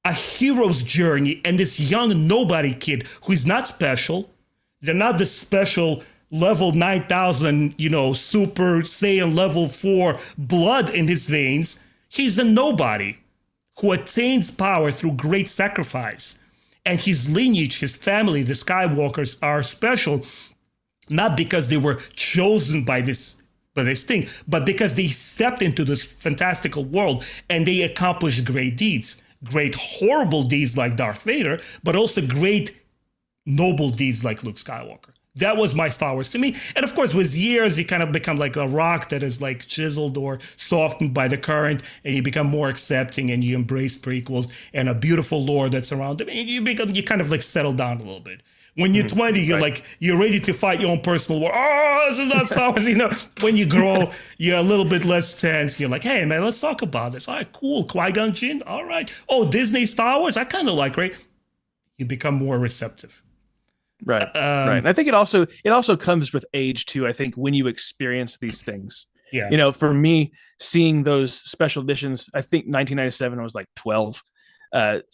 a hero's journey and this young nobody kid who is not special. They're not the special level 9,000, Super Saiyan level 4 blood in his veins. He's a nobody who attains power through great sacrifice. And his lineage, his family, the Skywalkers are special, not because they were chosen by this thing, but because they stepped into this fantastical world and they accomplished great deeds. Great horrible deeds like Darth Vader, but also great noble deeds like Luke Skywalker. That was my Star Wars to me. And of course, with years, you kind of become like a rock that is like chiseled or softened by the current, and you become more accepting and you embrace prequels and a beautiful lore that's around them. And you kind of like settle down a little bit. When you're 20, you're right. You're ready to fight your own personal war. Oh, this is not Star Wars. When you grow, you're a little bit less tense. You're like, hey, man, let's talk about this. All right, cool. Qui-Gon Jinn. All right. Oh, Disney Star Wars. I kind of like, right? You become more receptive. Right. Right. And I think it also comes with age too. I think when you experience these things, yeah. For me, seeing those special editions, I think 1997, I was like 12.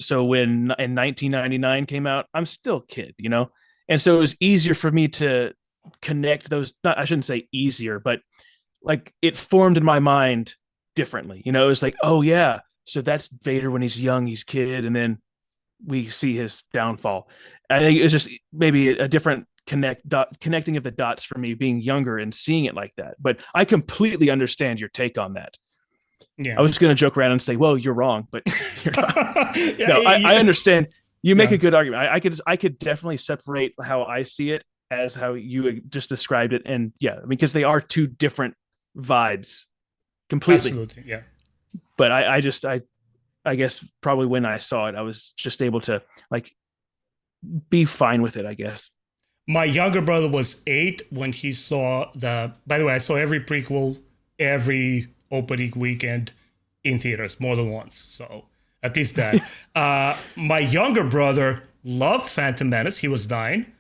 So when in 1999 came out, I'm still a kid, and so it was easier for me to connect those. I shouldn't say easier, but like it formed in my mind differently. It was like, oh yeah, so that's Vader when he's young, he's kid, and then we see his downfall. I think it's just maybe a different connecting of the dots for me being younger and seeing it like that. But I completely understand your take on that. Yeah. I was going to joke around and say, well, you're wrong, but you're not. No, I understand. You make a good argument. I could definitely separate how I see it as how you just described it. And because they are two different vibes completely. Absolutely. Yeah. But I guess probably when I saw it, I was just able to be fine with it, I guess. My younger brother was 8 when he saw by the way, I saw every prequel, every opening weekend in theaters more than once. So at least that. My younger brother loved Phantom Menace. He was 9.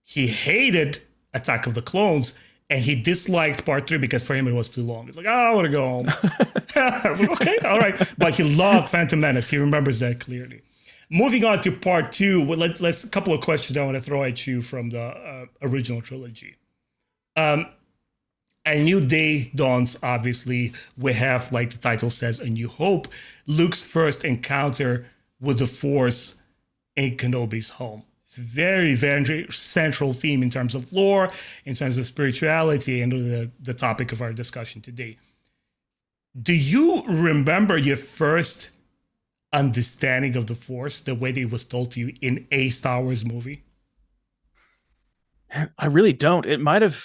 He hated Attack of the Clones, and he disliked Part 3 because for him it was too long. He's like, I want to go home. Okay, all right. But he loved Phantom Menace. He remembers that clearly. Moving on to Part 2, let's a couple of questions I want to throw at you from the original trilogy. A New Day dawns, obviously. We have, like the title says, A New Hope. Luke's first encounter with the Force in Kenobi's home. It's a very, very central theme in terms of lore, in terms of spirituality, and the topic of our discussion today. Do you remember your first understanding of the Force, the way that it was told to you in a Star Wars movie? I really don't. It might have...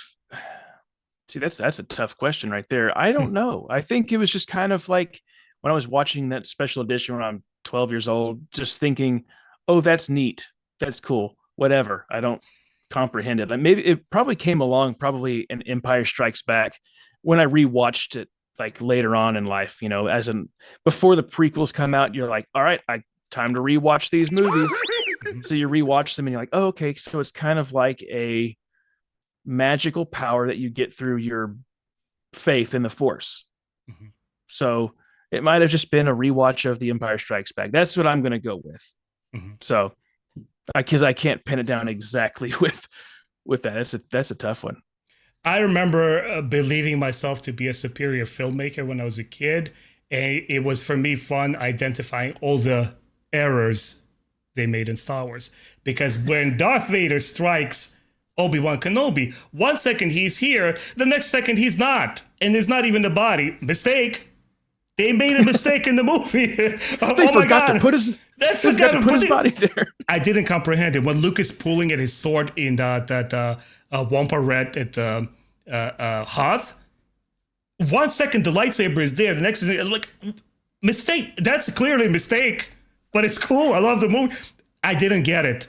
See, that's a tough question right there. I don't know. I think it was just kind of like when I was watching that special edition when I'm 12 years old, just thinking, oh, that's neat, that's cool, whatever. I don't comprehend it. Like maybe it probably came along probably in Empire Strikes Back when I rewatched it like later on in life, as in before the prequels come out, you're like, all right, I time to rewatch these movies. Mhm. So you rewatch them and you're like, oh, okay, so it's kind of like a magical power that you get through your faith in the Force. Mhm. So it might have just been a rewatch of The Empire Strikes Back. That's what I'm going to go with. Mhm. So, because I can't pin it down exactly with that. That's a tough one. I remember believing myself to be a superior filmmaker when I was a kid, and it was for me fun identifying all the errors they made in Star Wars. Because when Darth Vader strikes Obi-Wan Kenobi, 1 second he's here, the next second he's not, and there's not even the body. Mistake. They made a mistake in the movie. They Oh my forgot god! to put his They they forgot forgot to to put his it. body there. I didn't comprehend it when Luke is pulling at his sword in that Wampa Red at Hoth. 1 second the lightsaber is there, the next is like mistake. That's clearly a mistake, but it's cool. I love the movie. I didn't get it.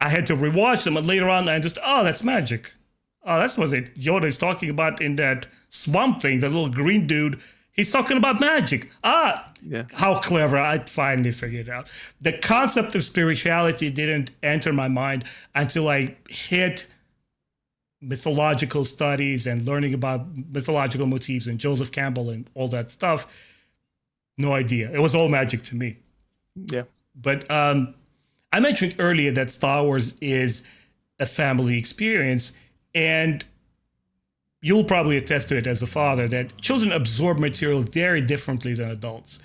I had to rewatch them, and later on, I just that's magic. Oh, that's what Yoda is talking about in that swamp thing. The little green dude. He's talking about magic. Yeah. How clever. I finally figured it out. The concept of spirituality didn't enter my mind until I hit mythological studies and learning about mythological motifs and Joseph Campbell and all that stuff. No idea. It was all magic to me. Yeah. But I mentioned earlier that Star Wars is a family experience, and you'll probably attest to it as a father that children absorb material very differently than adults.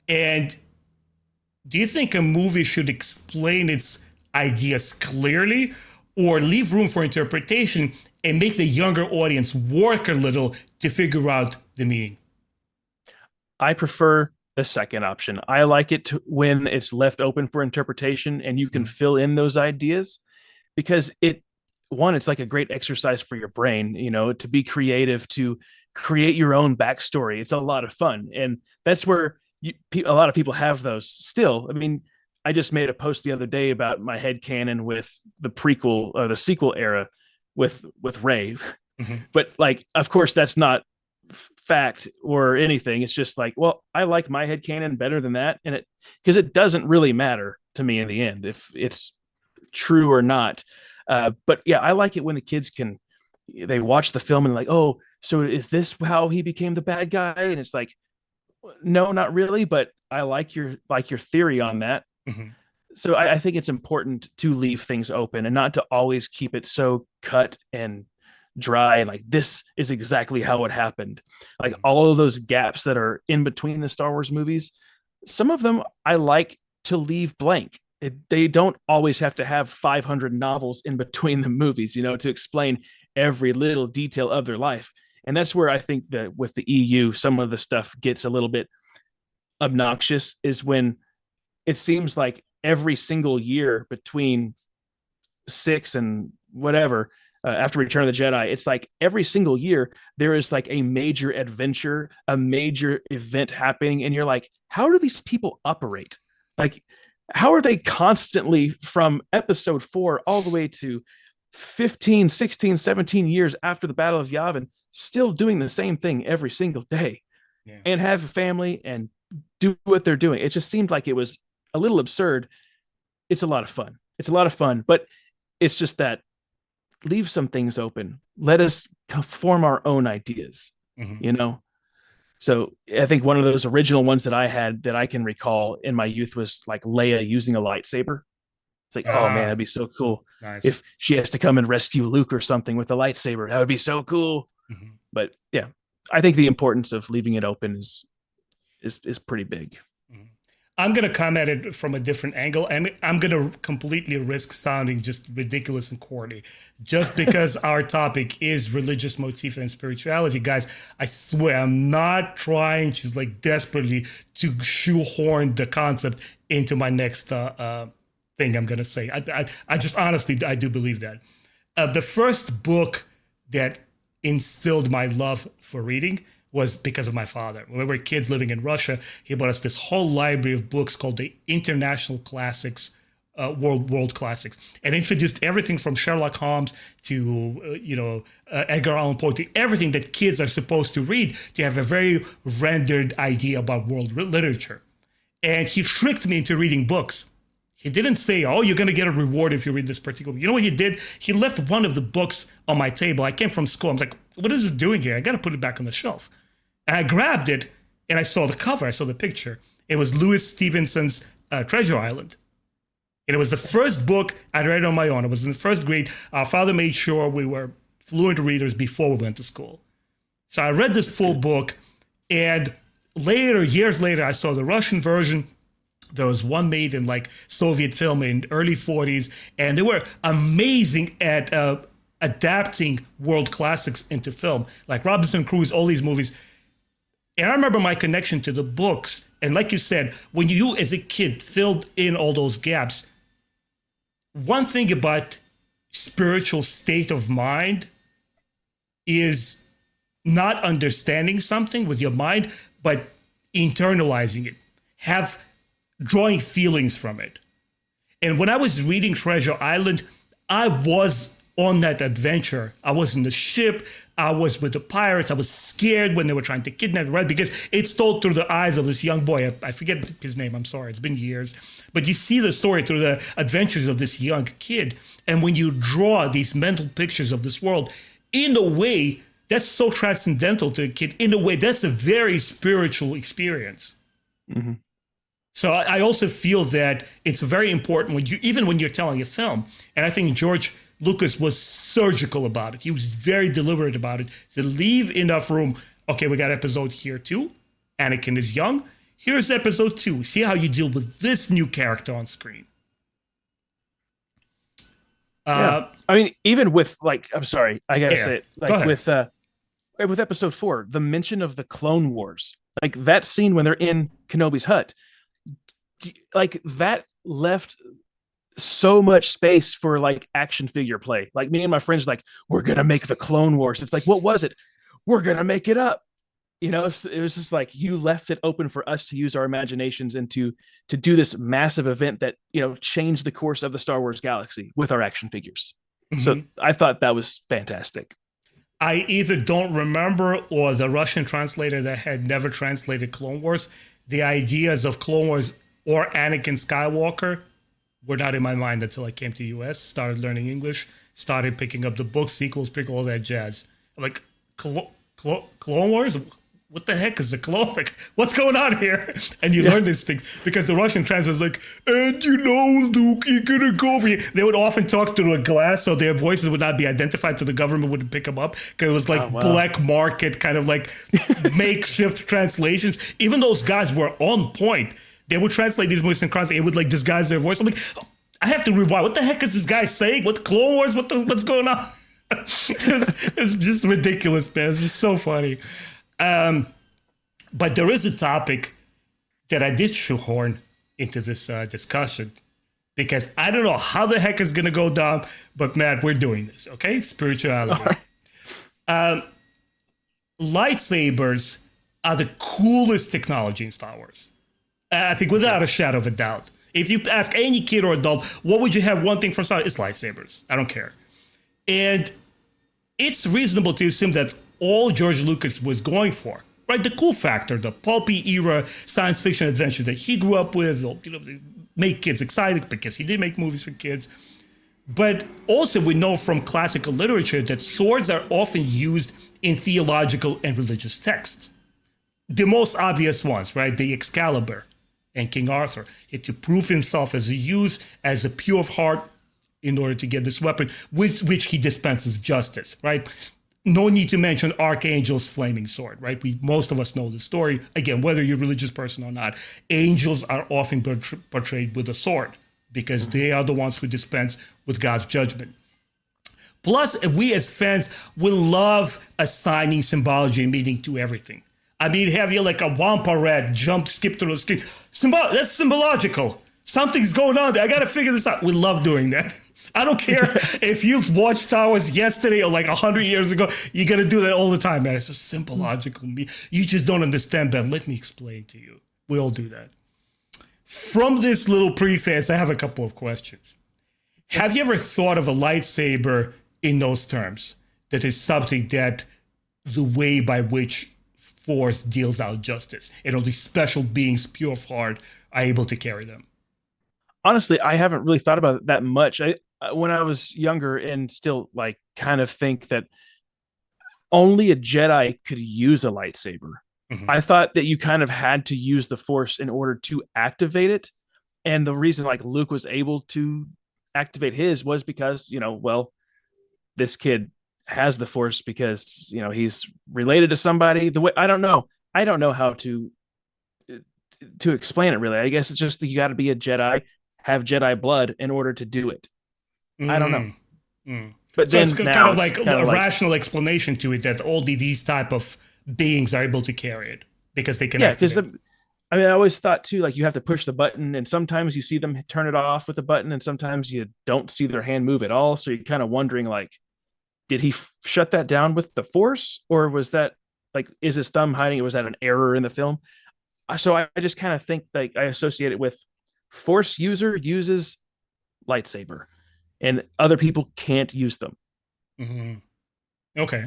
And do you think a movie should explain its ideas clearly or leave room for interpretation and make the younger audience work a little to figure out the meaning? I prefer the second option. I like it when it's left open for interpretation and you can fill in those ideas because it's like a great exercise for your brain, to be creative, to create your own backstory. It's a lot of fun. And that's where a lot of people have those still. I mean, I just made a post the other day about my headcanon with the prequel or the sequel era with Rey. Mm-hmm. But like, of course, that's not fact or anything. It's just like, well, I like my headcanon better than that. And because it doesn't really matter to me in the end if it's true or not. But yeah, I like it when the kids they watch the film and like, oh, so is this how he became the bad guy? And it's like, no, not really, but I like your theory on that. Mm-hmm. So I think it's important to leave things open and not to always keep it so cut and dry and like this is exactly how it happened. Like all of those gaps that are in between the Star Wars movies, some of them I like to leave blank. They don't always have to have 500 novels in between the movies, to explain every little detail of their life. And that's where I think that with the EU, some of the stuff gets a little bit obnoxious is when it seems like every single year between 6 and whatever, after Return of the Jedi, it's like every single year there is like a major adventure, a major event happening. And you're like, how do these people operate? Like, how are they constantly from episode 4 all the way to 15, 16, 17 years after the Battle of Yavin still doing the same thing every single day and have a family and do what they're doing? It just seemed like it was a little absurd. It's a lot of fun. But it's just that leave some things open. Let us form our own ideas, So I think one of those original ones that I had that I can recall in my youth was like Leia using a lightsaber. It's like, oh man, that'd be so cool. Nice. If she has to come and rescue Luke or something with a lightsaber, that would be so cool. Mm-hmm. But yeah, I think the importance of leaving it open is pretty big. Mm-hmm. I'm going to come at it from a different angle, and I'm going to completely risk sounding just ridiculous and corny. Just because our topic is religious motif and spirituality, guys, I swear I'm not trying just like desperately to shoehorn the concept into my next thing I'm going to say. I just honestly, I do believe that. The first book that instilled my love for reading was because of my father. When we were kids living in Russia, he bought us this whole library of books called the International Classics world classics, and introduced everything from Sherlock Holmes to Edgar Allan Poe, to everything that kids are supposed to read to have a very rendered idea about world literature. And he tricked me into reading books. He didn't say, "Oh, you're going to get a reward if you read this particular." You know what he did? He left one of the books on my table. I came from school. I was like, "What is it doing here? I got to put it back on the shelf." And I grabbed it, and I saw the cover. I saw the picture. It was Louis Stevenson's Treasure Island. And it was the first book I read on my own. It was in the first grade. Our father made sure we were fluent readers before we went to school. So I read this full book, and later, years later, I saw the Russian version. There was one made in like Soviet film in early 40s, and they were amazing at adapting world classics into film, like Robinson Crusoe, all these movies. And I remember my connection to the books. And like you said, when you as a kid filled in all those gaps, one thing about spiritual state of mind is not understanding something with your mind, but internalizing it, drawing feelings from it. And when I was reading Treasure Island, I was on that adventure. I was in the ship. I was with the pirates. I was scared when they were trying to kidnap me, right? Because it's told through the eyes of this young boy. I forget his name. I'm sorry. It's been years. But you see the story through the adventures of this young kid. And when you draw these mental pictures of this world, in a way, that's so transcendental to a kid. In a way, that's a very spiritual experience. Mm-hmm. So I also feel that it's very important even when you're telling a film. And I think George Lucas was surgical about it. He was very deliberate about it to leave enough room. Okay, we got episode here 2. Anakin is young. Here's episode 2. See how you deal with this new character on screen. Yeah. I mean, even with I'm sorry, I gotta say it. Like with episode 4, the mention of the Clone Wars, like that scene when they're in Kenobi's hut, like that left so much space for like action figure play. Like me and my friends, like, we're gonna make the Clone Wars. It's like, what was it? We're gonna make it up. It was just like you left it open for us to use our imaginations and to do this massive event that changed the course of the Star Wars galaxy with our action figures. Mm-hmm. So I thought that was fantastic. I either don't remember, or the Russian translator that had never translated Clone Wars, the ideas of Clone Wars or Anakin Skywalker were not in my mind until I came to the US, started learning English, started picking up the books, sequels, prequel, all that jazz. I'm like, Clone Wars? What the heck is the clone? Like, what's going on here? And you learn these things because the Russian translator's like, and Luke, you're gonna go over here. They would often talk through a glass, so their voices would not be identified, so the government wouldn't pick them up, because it was like black market kind of like makeshift translations. Even those guys were on point. They would translate these movies in cross. It would like disguise their voice. I'm like, I have to rewind. What the heck is this guy saying? What Clone Wars? What's going on? it's just ridiculous, man. It's just so funny. But there is a topic that I did shoehorn into this discussion, because I don't know how the heck it's going to go down, but Matt, we're doing this, okay? Spirituality. Lightsabers are the coolest technology in Star Wars. I think without a shadow of a doubt. If you ask any kid or adult, what would you have one thing from Star Wars? It's lightsabers. I don't care. And it's reasonable to assume that's all George Lucas was going for, right? The cool factor, the pulpy era science fiction adventure that he grew up with, make kids excited because he did make movies for kids. But also we know from classical literature that swords are often used in theological and religious texts. The most obvious ones, right? The Excalibur and King Arthur. He had to prove himself as a youth, as a pure of heart, in order to get this weapon, which he dispenses justice, right? No need to mention Archangel's flaming sword, right? Most of us know the story. Again, whether you're a religious person or not, angels are often portrayed with a sword because they are the ones who dispense with God's judgment. Plus, we as fans will love assigning symbology and meaning to everything. I mean, have you like a Wampa rat skip through the screen? That's symbological. Something's going on there. I got to figure this out. We love doing that. I don't care if you've watched Star Wars yesterday or like 100 years ago. You're going to do that all the time, man. It's a symbological. You just don't understand, Ben. Let me explain to you. We all do that. From this little preface, I have a couple of questions. Have you ever thought of a lightsaber in those terms? That is something that the way by which Force deals out justice, and only special beings, pure of heart, are able to carry them. Honestly, I haven't really thought about it that much. When I was younger and still like kind of think that only a Jedi could use a lightsaber. Mhm. I thought that you kind of had to use the Force in order to activate it. And the reason like Luke was able to activate his was because, well, this kid has the Force because, he's related to somebody. The way I don't know. I don't know how to explain it really. I guess it's just that you got to be a Jedi, have Jedi blood in order to do it. I don't know. Mm. But So then it's kind of like a rational explanation to it that only these type of beings are able to carry it because they can activate it. I mean, I always thought too, like you have to push the button, and sometimes you see them turn it off with the button, and sometimes you don't see their hand move at all. So you're kind of wondering, like, did he shut that down with the Force, or was that like, is his thumb hiding it? Was that an error in the film? So I just kind of think like I associate it with Force user uses lightsaber, and other people can't use them. Mm-hmm. Okay.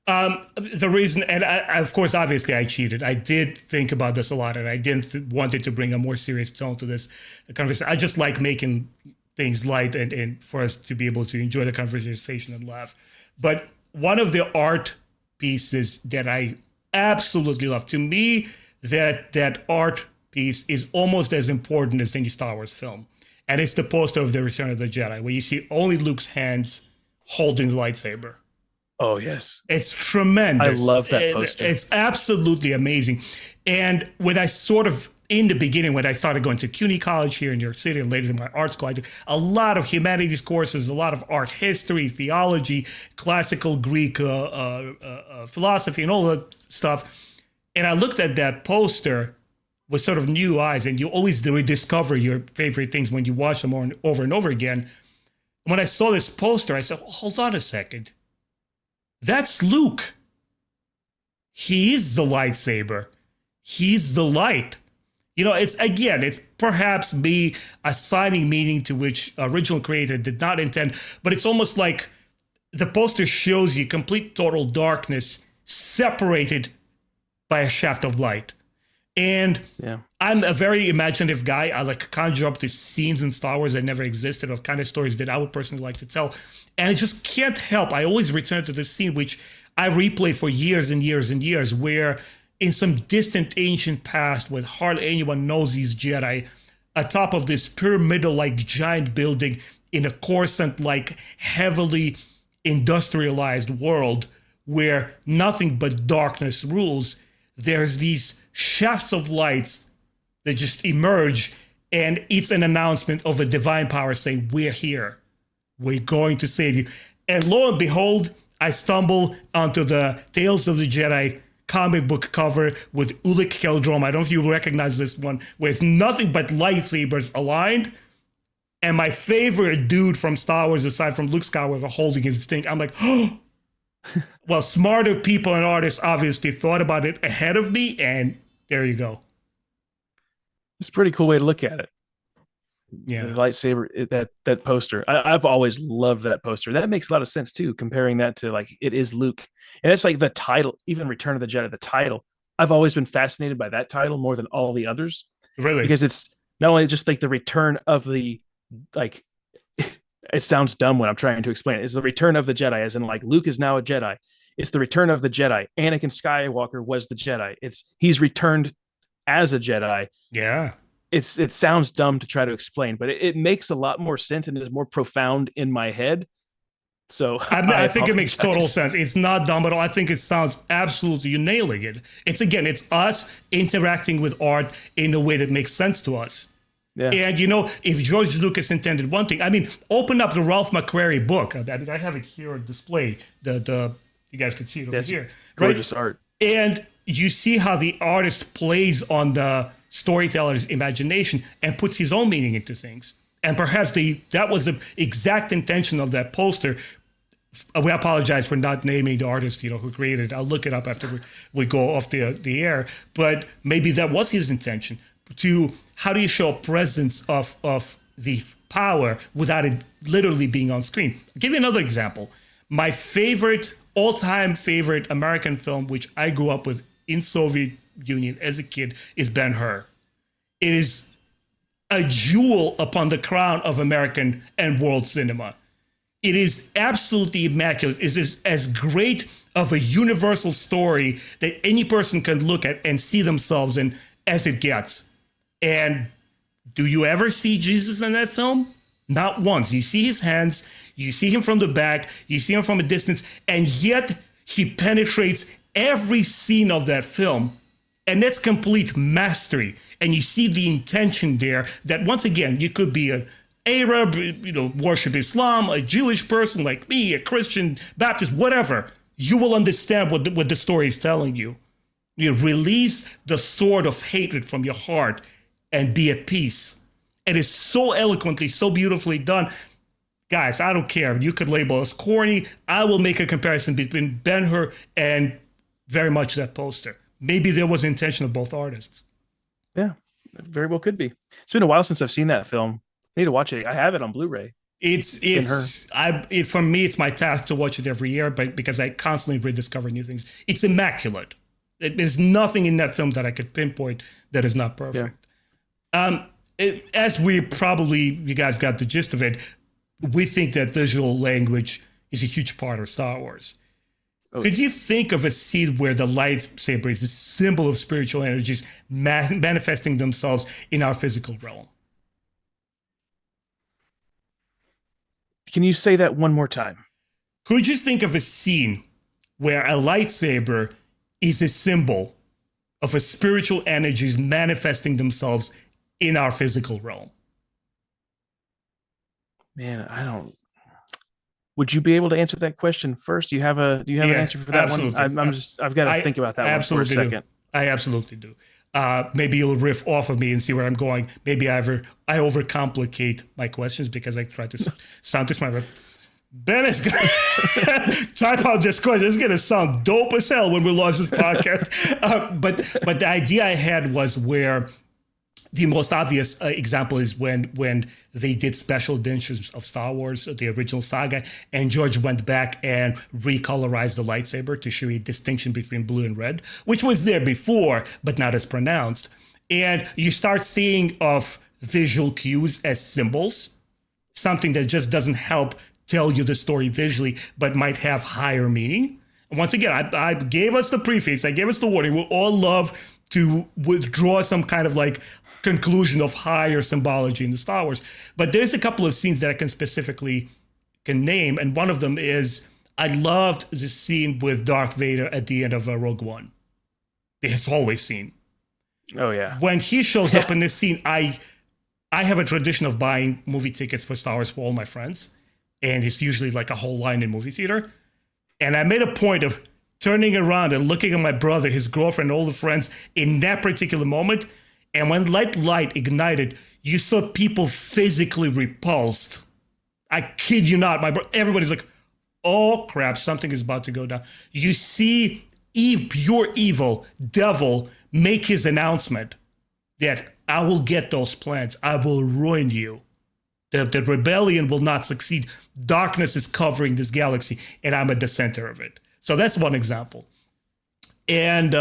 The reason, and of course, obviously, I cheated. I did think about this a lot, and I didn't wanted to bring a more serious tone to this conversation. I just like making things light and for us to be able to enjoy the conversation and laugh. But one of the art pieces that I absolutely love, to me, that art piece is almost as important as any Star Wars film, and it's the poster of the Return of the Jedi, where you see only Luke's hands holding the lightsaber. Oh yes, it's tremendous. I love that poster. It's absolutely amazing. And when I sort of in the beginning, when I started going to CUNY College here in New York City, and later in my art school, I did a lot of humanities courses, a lot of art history, theology, classical Greek philosophy, and all that stuff. And I looked at that poster with sort of new eyes, and you always rediscover your favorite things when you watch them over and over again. When I saw this poster, I said, hold on a second. That's Luke. He's the lightsaber. He's the light. It's perhaps me assigning meaning to which original creator did not intend, but it's almost like the poster shows you complete total darkness separated by a shaft of light. And yeah. I'm a very imaginative guy. I like conjure up these scenes in Star Wars that never existed, of kind of stories that I would personally like to tell. And I just can't help. I always return to this scene, which I replay for years and years and years, where in some distant ancient past, where hardly anyone knows these Jedi, atop of this pyramidal-like giant building in a Coruscant-like heavily industrialized world where nothing but darkness rules, there's these shafts of lights that just emerge, and it's an announcement of a divine power saying, we're here. We're going to save you. And lo and behold, I stumble onto the Tales of the Jedi comic book cover with Ulic Qel-Droma. I don't know if you recognize this one, where it's nothing but lightsabers aligned. And my favorite dude from Star Wars, aside from Luke Skywalker holding his thing, I'm like, oh. Well, smarter people and artists obviously thought about it ahead of me, and there you go. It's a pretty cool way to look at it. Yeah, the lightsaber, that poster. I've always loved that poster. That makes a lot of sense too, comparing that to like it is Luke, and it's like the title, even Return of the Jedi. The title, I've always been fascinated by that title more than all the others. Really, because it's not only just like the return of the like. It sounds dumb when I'm trying to explain it. It's the return of the Jedi, as in like Luke is now a Jedi. It's the return of the Jedi. Anakin Skywalker was the Jedi. He's returned as a Jedi. Yeah. It sounds dumb to try to explain, but it makes a lot more sense and is more profound in my head. So I think it makes total sense. It's not dumb at all. I think it sounds absolutely, you're nailing it. It's us interacting with art in a way that makes sense to us. Yeah. And if George Lucas intended one thing, open up the Ralph McQuarrie book. I have it here on display. The you guys can see it over here. Gorgeous art. And you see how the artist plays on the storyteller's imagination and puts his own meaning into things. And perhaps that was the exact intention of that poster. We apologize for not naming the artist, who created it. I'll look it up after we go off the air. But maybe that was his intention. to how do you show a presence of the power without it literally being on screen. I'll give you another example. My favorite, all-time favorite American film, which I grew up with in Soviet Union as a kid, is Ben-Hur. It is a jewel upon the crown of American and world cinema. It is absolutely immaculate. It is as great of a universal story that any person can look at and see themselves in as it gets. And do you ever see Jesus in that film? Not once. You see his hands, you see him from the back, you see him from a distance, and yet he penetrates every scene of that film. And that's complete mastery. And you see the intention there that, once again, you could be an Arab, worship Islam, a Jewish person like me, a Christian, Baptist, whatever. You will understand what the story is telling you. You release the sword of hatred from your heart and be at peace. It is so eloquently, so beautifully done. Guys, I don't care. You could label us corny. I will make a comparison between Ben-Hur and very much that poster. Maybe there was intention of both artists. Yeah, very well could be. It's been a while since I've seen that film. I need to watch it. I have it on Blu-ray. For me, it's my task to watch it every year, but because I constantly rediscover new things. It's immaculate. There's nothing in that film that I could pinpoint that is not perfect. Yeah. As you guys got the gist of it, we think that visual language is a huge part of Star Wars. Oh. Could you think of a scene where the lightsaber is a symbol of spiritual energies manifesting themselves in our physical realm? Can you say that one more time? Could you think of a scene where a lightsaber is a symbol of a spiritual energies manifesting themselves in our physical realm? Man, I don't. Would you be able to answer that question first? Do you have an answer for that absolutely. One? I've got to think about that one for a second. I absolutely do. Maybe you'll riff off of me and see where I'm going. Maybe I overcomplicate my questions because I try to sound too smart. But Ben is going to type out this question. It's going to sound dope as hell when we launch this podcast. But the idea I had was where the most obvious example is when they did special editions of Star Wars, the original saga, and George went back and recolorized the lightsaber to show a distinction between blue and red, which was there before, but not as pronounced. And you start seeing of visual cues as symbols, something that just doesn't help tell you the story visually, but might have higher meaning. And once again, I gave us the preface, I gave us the warning. We all love to withdraw some kind of conclusion of higher symbology in the Star Wars. But there's a couple of scenes that I can specifically name, and one of them is I loved the scene with Darth Vader at the end of Rogue One. His hallway scene. Oh yeah. When he shows up in this scene, I have a tradition of buying movie tickets for Star Wars for all my friends, and it's usually a whole line in movie theater. And I made a point of turning around and looking at my brother, his girlfriend, all the friends in that particular moment. And when light ignited, you saw people physically repulsed. I kid you not. Everybody's like, oh crap, something is about to go down. You see pure evil, devil, make his announcement that I will get those plans. I will ruin you. The rebellion will not succeed. Darkness is covering this galaxy, and I'm at the center of it. So that's one example. And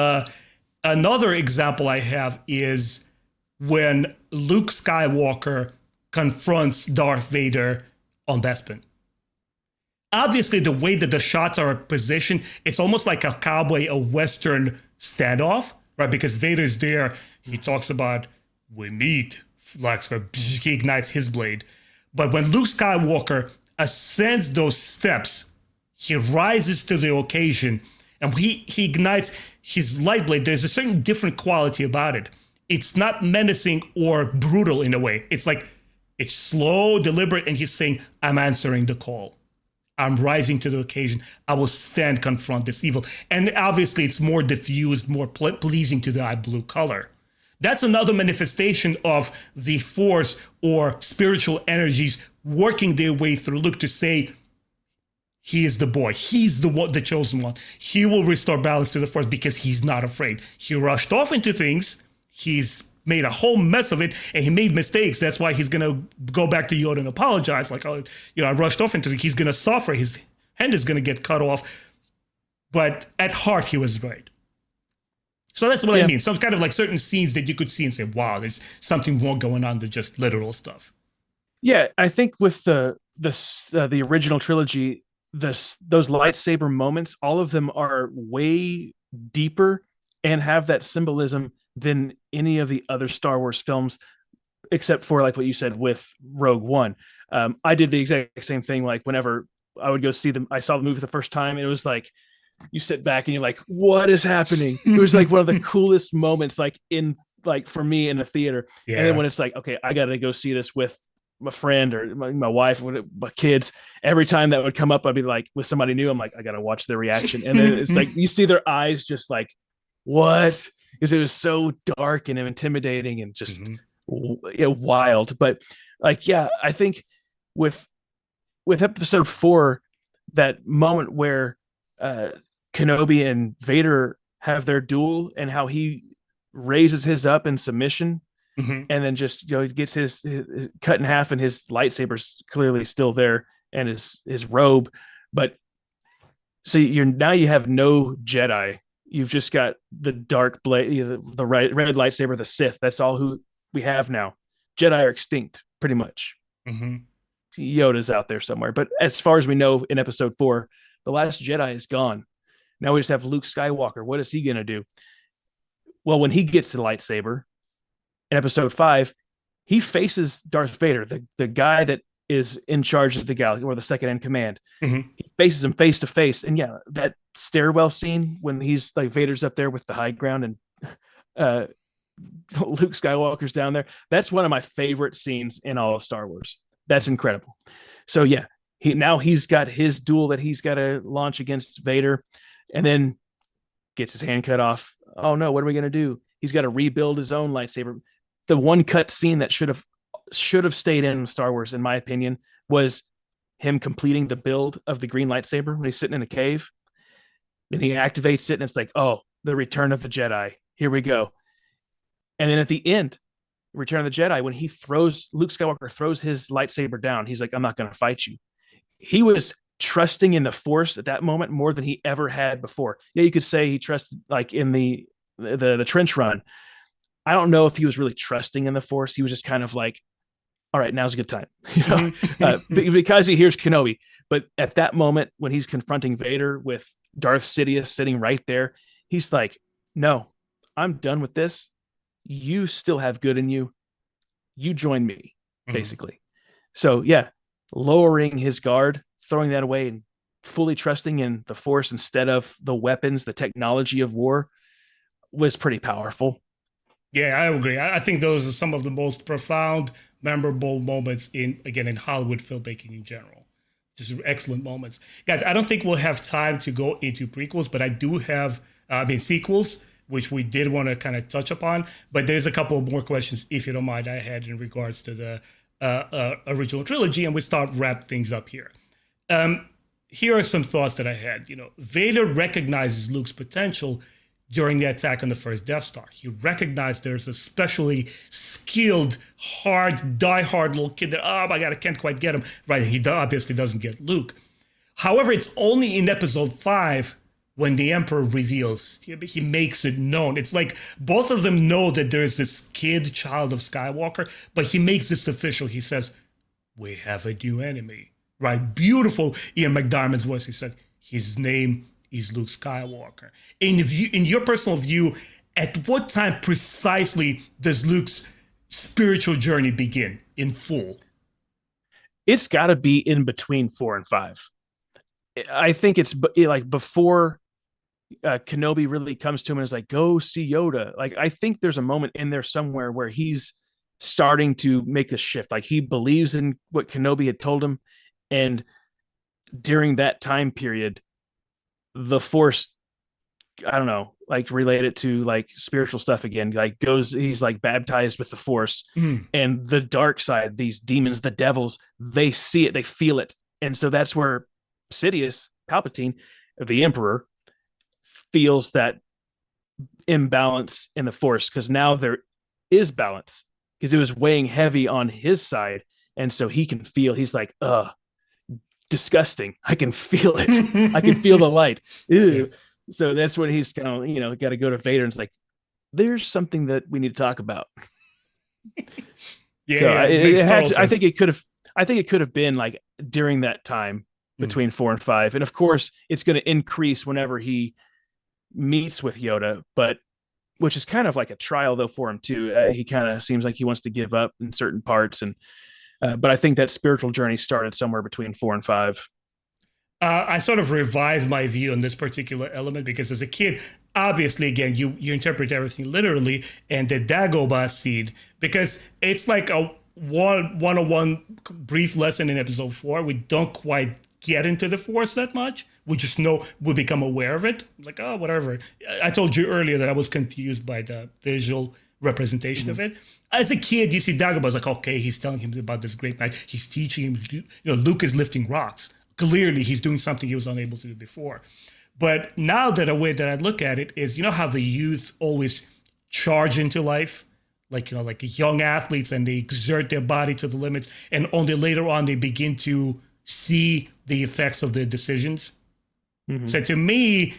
another example I have is when Luke Skywalker confronts Darth Vader on Bespin. Obviously, the way that the shots are positioned, it's almost like a cowboy, a Western standoff, right? Because Vader's there. He talks about, we meet. He ignites his blade. But when Luke Skywalker ascends those steps, he rises to the occasion, and he ignites his light blade. There's a certain different quality about it. It's not menacing or brutal in a way. It's it's slow, deliberate, and he's saying, I'm answering the call. I'm rising to the occasion. I will stand, confront this evil. And obviously, it's more diffused, more pleasing to the eye blue color. That's another manifestation of the Force or spiritual energies working their way through Luke to say, he is the boy. He's the chosen one. He will restore balance to the Force because he's not afraid. He rushed off into things. He's made a whole mess of it, and he made mistakes. That's why he's gonna go back to Yoda and apologize. Like, oh, I rushed off into it. He's gonna suffer. His hand is gonna get cut off. But at heart, he was right. So that's what I mean. Some kind of like certain scenes that you could see and say, wow, there's something more going on than just literal stuff. Yeah, I think with the original trilogy, those lightsaber moments, all of them are way deeper and have that symbolism than any of the other Star Wars films, except for like what you said with Rogue One. I did the exact same thing. Like whenever I would go see them, I saw the movie the first time, and it was like you sit back and you're like, what is happening? It was like one of the coolest moments, like for me in the theater. Yeah. And then when it's like, okay, I got to go see this with my friend or my wife, my kids, every time that would come up, I'd be like with somebody new, I'm like, I got to watch their reaction. And then it's like, you see their eyes just like, what? Because it was so dark and intimidating and just wild. But like, yeah, I think with episode 4, that moment where Kenobi and Vader have their duel and how he raises his up in submission and then just gets his cut in half and his lightsaber's clearly still there and his robe. But so you have no Jedi. You've just got the dark blade, the red lightsaber, the Sith. That's all who we have now. Jedi are extinct, pretty much. Yoda's out there somewhere. But as far as we know in episode 4, the last Jedi is gone. Now we just have Luke Skywalker. What is he going to do? Well, when he gets the lightsaber in episode 5, he faces Darth Vader, the guy that is in charge of the galaxy or the second in command. He faces him face to face. And yeah, that stairwell scene when he's like Vader's up there with the high ground and Luke Skywalker's down there. That's one of my favorite scenes in all of Star Wars. That's incredible. So yeah, he's got his duel that he's got to launch against Vader, and then gets his hand cut off. Oh no, what are we going to do? He's got to rebuild his own lightsaber. The one cut scene that should have stayed in Star Wars, in my opinion, was him completing the build of the green lightsaber when he's sitting in a cave. And he activates it, and it's like, oh, the Return of the Jedi. Here we go. And then at the end, Return of the Jedi, when Luke Skywalker throws his lightsaber down, he's like, I'm not going to fight you. He was trusting in the Force at that moment more than he ever had before. Yeah, you could say he trusted like in the trench run. I don't know if he was really trusting in the Force. He was just kind of like, all right, now's a good time, because he hears Kenobi. But at that moment, when he's confronting Vader with Darth Sidious sitting right there, he's like, no, I'm done with this. You still have good in you. You join me, basically. So yeah, lowering his guard, throwing that away, and fully trusting in the Force instead of the weapons, the technology of war, was pretty powerful. Yeah, I agree. I think those are some of the most profound, memorable moments in Hollywood filmmaking in general. Just excellent moments. Guys, I don't think we'll have time to go into prequels, but I do have, sequels, which we did want to kind of touch upon. But there's a couple of more questions, if you don't mind, I had in regards to the original trilogy, and we start wrap things up here. Here are some thoughts that I had. Vader recognizes Luke's potential during the attack on the first Death Star. He recognized there's a specially skilled, die-hard little kid that, oh my God, I can't quite get him. Right, he obviously doesn't get Luke. However, it's only in episode 5 when the Emperor reveals, he makes it known. It's like both of them know that there's this child of Skywalker, but he makes this official. He says, we have a new enemy. Right, beautiful Ian McDiarmid's voice. He said, his name is Luke Skywalker. In your personal view, at what time precisely does Luke's spiritual journey begin in full? It's got to be in between 4 and 5. I think it's like before Kenobi really comes to him and is like, go see Yoda. Like, I think there's a moment in there somewhere where he's starting to make a shift. Like, he believes in what Kenobi had told him. And during that time period, the Force, I don't know, like relate it to like spiritual stuff again, like he's like baptized with the Force, and the dark side, these demons, the devils, they see it, they feel it. And so that's where Sidious, Palpatine, the Emperor, feels that imbalance in the Force, because now there is balance because it was weighing heavy on his side. And so he can feel, he's like, disgusting. I can feel it. I can feel the light. Ew. Yeah. So that's when he's kind of, got to go to Vader and it's like, there's something that we need to talk about. Yeah, so yeah, I think it could have been like during that time between 4 and 5. And of course, it's going to increase whenever he meets with Yoda, but which is kind of like a trial though for him too. He kind of seems like he wants to give up in certain parts, and but I think that spiritual journey started somewhere between 4 and 5. I sort of revised my view on this particular element because as a kid, obviously, again, you interpret everything literally, and the Dagobah seed, because it's like a one-on-one brief lesson in episode 4. We don't quite get into the Force that much. We just know, we become aware of it. Like, oh, whatever. I told you earlier that I was confused by the visual representation of it. As a kid, you see Dagobah, it's like, okay, he's telling him about this great night. He's teaching him, Luke is lifting rocks. Clearly, he's doing something he was unable to do before. But now that a way that I look at it is, how the youth always charge into life, like young athletes, and they exert their body to the limits, and only later on they begin to see the effects of their decisions. Mm-hmm. So to me,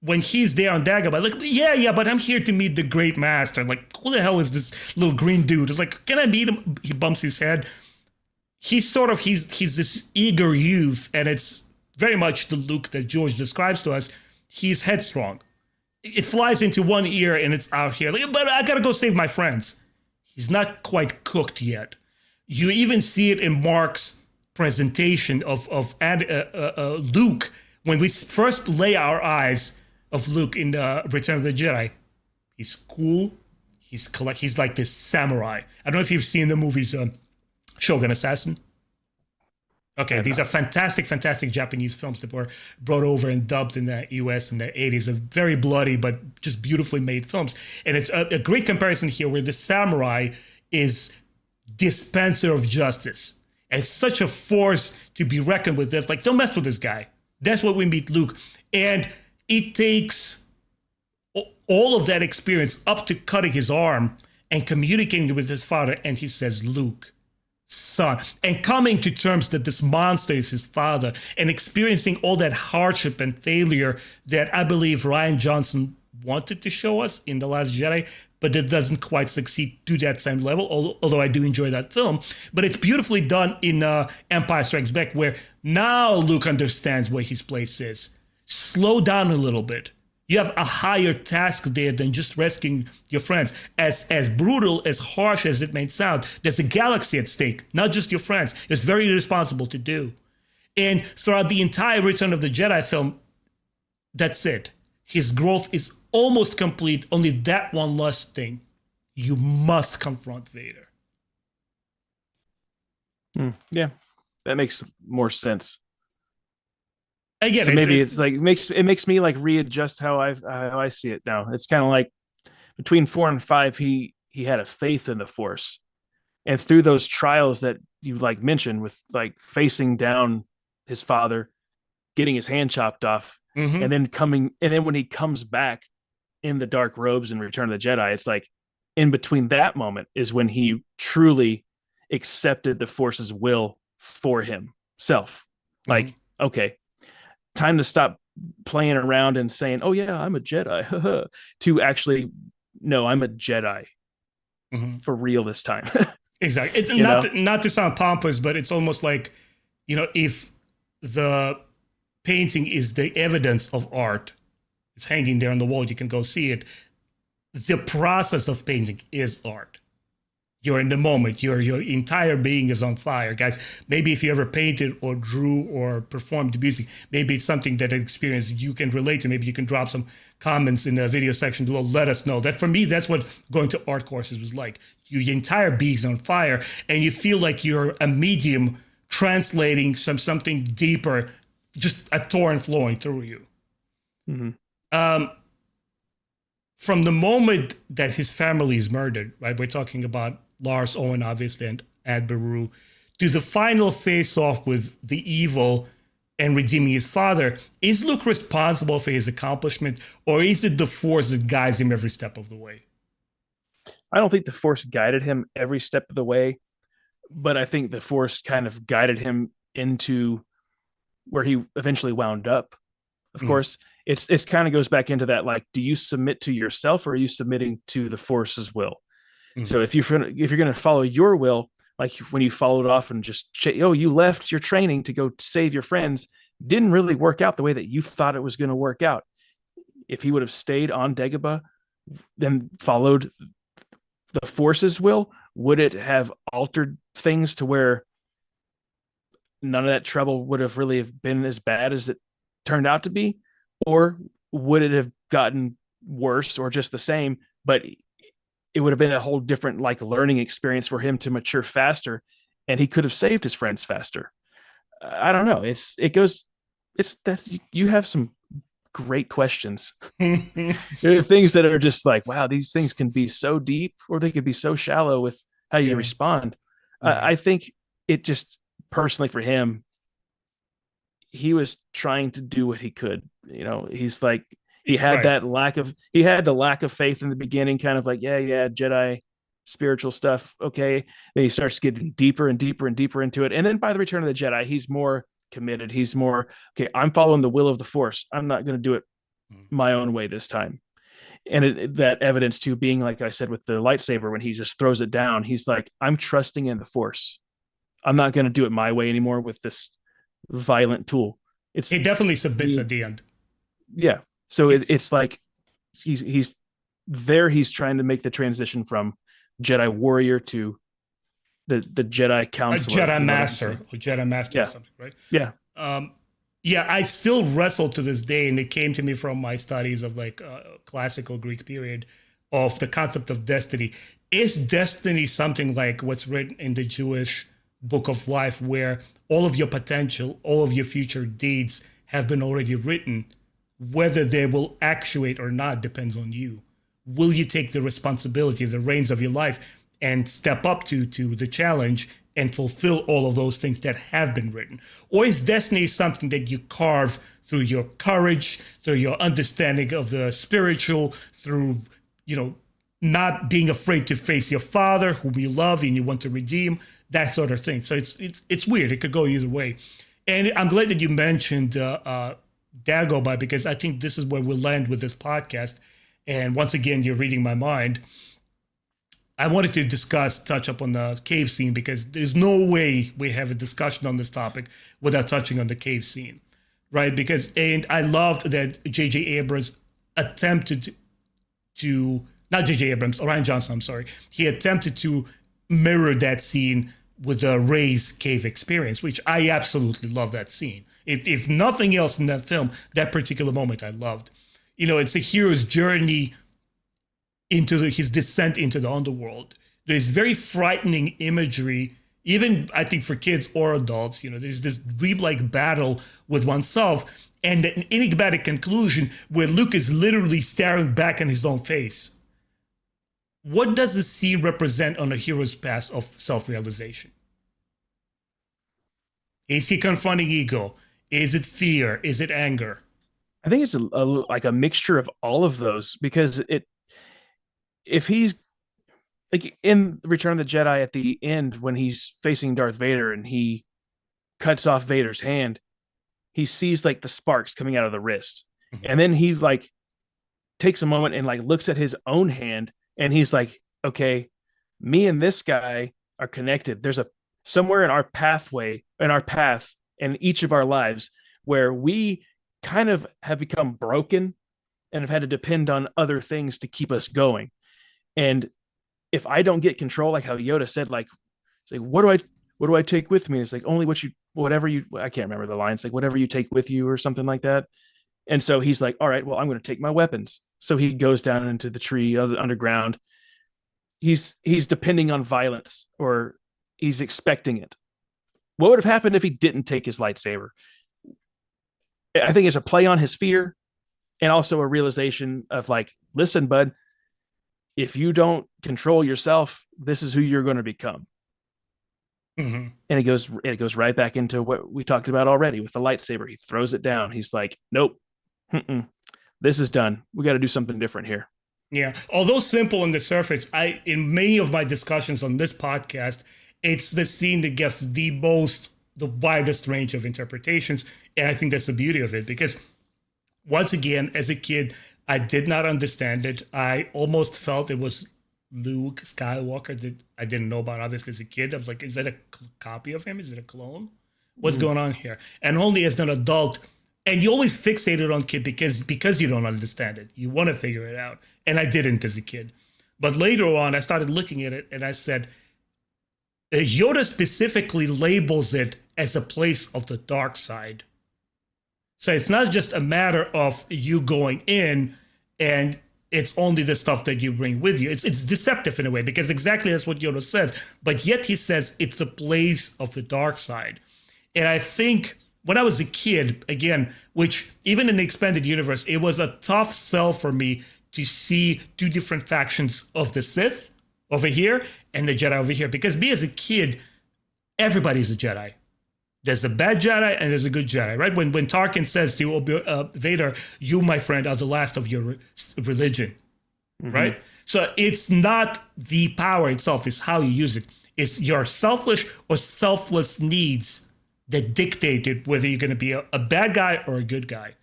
when he's there on Dagobah, like, yeah, but I'm here to meet the great master. Like, who the hell is this little green dude? It's like, can I meet him? He bumps his head. He's this eager youth, and it's very much the Luke that George describes to us. He's headstrong. It flies into one ear and it's out here. Like, but I gotta go save my friends. He's not quite cooked yet. You even see it in Mark's presentation of Luke when we first lay our eyes of Luke in the Return of the Jedi. He's cool. He's like this samurai. I don't know if you've seen the movies Shogun Assassin. Okay, these are fantastic Japanese films that were brought over and dubbed in the US in the 80s. They're very bloody, but just beautifully made films. And it's a great comparison here where the samurai is dispenser of justice. And it's such a force to be reckoned with. That's like, don't mess with this guy. That's what we meet Luke. And it takes all of that experience up to cutting his arm and communicating with his father. And he says, Luke, son, and coming to terms that this monster is his father, and experiencing all that hardship and failure that I believe Rian Johnson wanted to show us in The Last Jedi, but it doesn't quite succeed to that same level, although I do enjoy that film. But it's beautifully done in Empire Strikes Back, where now Luke understands where his place is. Slow down a little bit. You have a higher task there than just rescuing your friends. As brutal, as harsh as it may sound, there's a galaxy at stake, not just your friends. It's very irresponsible to do. And throughout the entire Return of the Jedi film, that's it. His growth is almost complete. Only that one last thing. You must confront Vader. Yeah, that makes more sense. Again, so maybe it makes me like readjust how I see it now. It's kind of like between 4 and 5, he had a faith in the Force, and through those trials that you like mentioned, with like facing down his father, getting his hand chopped off, and then when he comes back in the dark robes in Return of the Jedi, it's like in between that moment is when he truly accepted the Force's will for himself. Like, okay, time to stop playing around and saying, oh yeah, I'm a Jedi, to actually, no, I'm a Jedi for real this time. Exactly. Not to sound pompous, but it's almost like, if the painting is the evidence of art, it's hanging there on the wall, you can go see it. The process of painting is art. You're in the moment. Your entire being is on fire, guys. Maybe if you ever painted or drew or performed music, maybe it's something that experience you can relate to. Maybe you can drop some comments in the video section below. Let us know. That for me, that's what going to art courses was like. Your entire being's on fire, and you feel like you're a medium translating something deeper, just a torrent flowing through you. From the moment that his family is murdered, right? We're talking about Lars Owen, obviously, and Ad Beru, to the final face-off with the evil and redeeming his father. Is Luke responsible for his accomplishment, or is it the Force that guides him every step of the way? I don't think the Force guided him every step of the way, but I think the Force kind of guided him into where he eventually wound up. Of Mm, course, it's kind of goes back into that, like, do you submit to yourself or are you submitting to the Force's will? mm. So if you're gonna follow your will, like when you followed off and just you left your training to go save your friends, didn't really work out the way that you thought it was going to work out. If he would have stayed on Dagobah, then followed the Force's will, would it have altered things to where none of that trouble would have really have been as bad as it turned out to be? Or would it have gotten worse or just the same, but it would have been a whole different like learning experience for him to mature faster, and he could have saved his friends faster? I don't know. That's you have some great questions. There are things that are just like, wow, these things can be so deep or they could be so shallow with how you Yeah. respond. Yeah. I think it just personally for him, he was trying to do what he could. He's like, Right. he had the lack of faith in the beginning, kind of like, yeah, Jedi spiritual stuff. Okay. Then he starts getting deeper and deeper and deeper into it. And then by the Return of the Jedi, he's more committed. He's more, okay, I'm following the will of the Force. I'm not going to do it Mm. my own way this time. And that evidence too being, like I said, with the lightsaber, when he just throws it down, he's like, I'm trusting in the Force. I'm not going to do it my way anymore with this violent tool. It's He definitely submits at the end. Yeah. So He's it's like he's there. He's trying to make the transition from Jedi warrior to the Jedi a counselor. Jedi You know what I'm Master saying? or Jedi Master or Yeah. something, right? Yeah. Um, yeah, I still wrestle to this day, and it came to me from my studies of like classical Greek period of the concept of destiny. Is destiny something like what's written in the Jewish book of life, where all of your potential, all of your future deeds have been already written? Whether they will actuate or not depends on you. Will you take the responsibility, the reins of your life, and step up to the challenge and fulfill all of those things that have been written? Or is destiny something that you carve through your courage, through your understanding of the spiritual, through, not being afraid to face your father whom you love and you want to redeem, that sort of thing. So it's weird. It could go either way. And I'm glad that you mentioned Dagobah, because I think this is where we'll land with this podcast. And once again, you're reading my mind. I wanted to touch up on the cave scene, because there's no way we have a discussion on this topic without touching on the cave scene, right? And I loved that J.J. Abrams attempted to, not J.J. Abrams, Ryan Johnson, I'm sorry. He attempted to mirror that scene with the Rey's cave experience, which I absolutely love that scene. If nothing else in that film, that particular moment I loved. It's a hero's journey into his descent into the underworld. There's very frightening imagery, even I think for kids or adults. There's this dreamlike battle with oneself, and an enigmatic conclusion where Luke is literally staring back in his own face. What does this scene represent on a hero's path of self-realization? Is he confronting ego? Is it fear? Is it anger? I think it's like a mixture of all of those, because if he's like in Return of the Jedi at the end when he's facing Darth Vader and he cuts off Vader's hand, he sees like the sparks coming out of the wrist. Mhm. And then he like takes a moment and like looks at his own hand and he's like, okay, me and this guy are connected. There's a somewhere in our pathway, in our path, in each of our lives where we kind of have become broken and have had to depend on other things to keep us going. And if I don't get control, like how Yoda said, like, it's like, what do I take with me? It's like only whatever you, I can't remember the lines, like whatever you take with you or something like that. And so he's like, all right, well, I'm going to take my weapons. So he goes down into the tree underground. He's depending on violence, or he's expecting it. What would have happened if he didn't take his lightsaber? I think it's a play on his fear, and also a realization of like, listen, bud, if you don't control yourself, this is who you're going to become. Mm-hmm. And it goes right back into what we talked about already with the lightsaber. He throws it down. He's like, nope, this is done. We got to do something different here. Yeah. Although simple on the surface, in many of my discussions on this podcast, it's the scene that gets the widest range of interpretations. And I think that's the beauty of it, because once again, as a kid, I did not understand it. I almost felt it was Luke Skywalker that I didn't know about, obviously, as a kid. I was like, is that a copy of him? Is it a clone? What's going on here? And only as an adult, and you always fixated on kid because you don't understand it. You want to figure it out. And I didn't as a kid. But later on, I started looking at it and I said, Yoda specifically labels it as a place of the dark side. So it's not just a matter of you going in and it's only the stuff that you bring with you. It's deceptive in a way, because exactly that's what Yoda says. But yet he says it's the place of the dark side. And I think when I was a kid, again, which even in the expanded universe, it was a tough sell for me to see two different factions of the Sith over here and the Jedi over here. Because me as a kid, everybody's a Jedi. There's a bad Jedi and there's a good Jedi, right? When Tarkin says to Vader, you, my friend, are the last of your religion, right? So it's not the power itself, it's how you use it. It's your selfish or selfless needs that dictated whether you're going to be a bad guy or a good guy.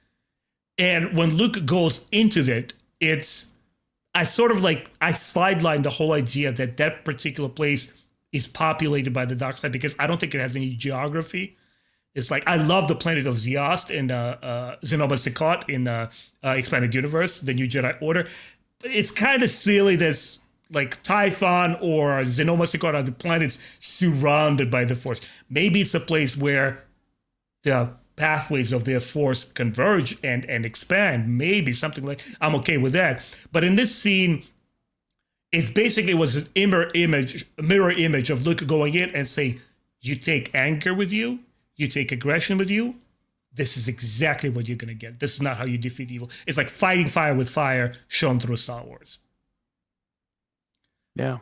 And when Luke goes into that, I sidelined the whole idea that particular place is populated by the dark side, because I don't think it has any geography. It's like, I love the planet of Ziost in Zenobah Sikot in Expanded Universe, the new Jedi Order. But it's kind of silly that like Tython or Zenobah Sikot are the planets surrounded by the Force. Maybe it's a place where the pathways of their Force converge and expand. Maybe something like, I'm okay with that. But in this scene, it basically was an mirror image of Luke going in and say, you take anger with you, you take aggression with you, this is exactly what you're going to get. This is not how you defeat evil. It's like fighting fire with fire shown through Star Wars. Yeah.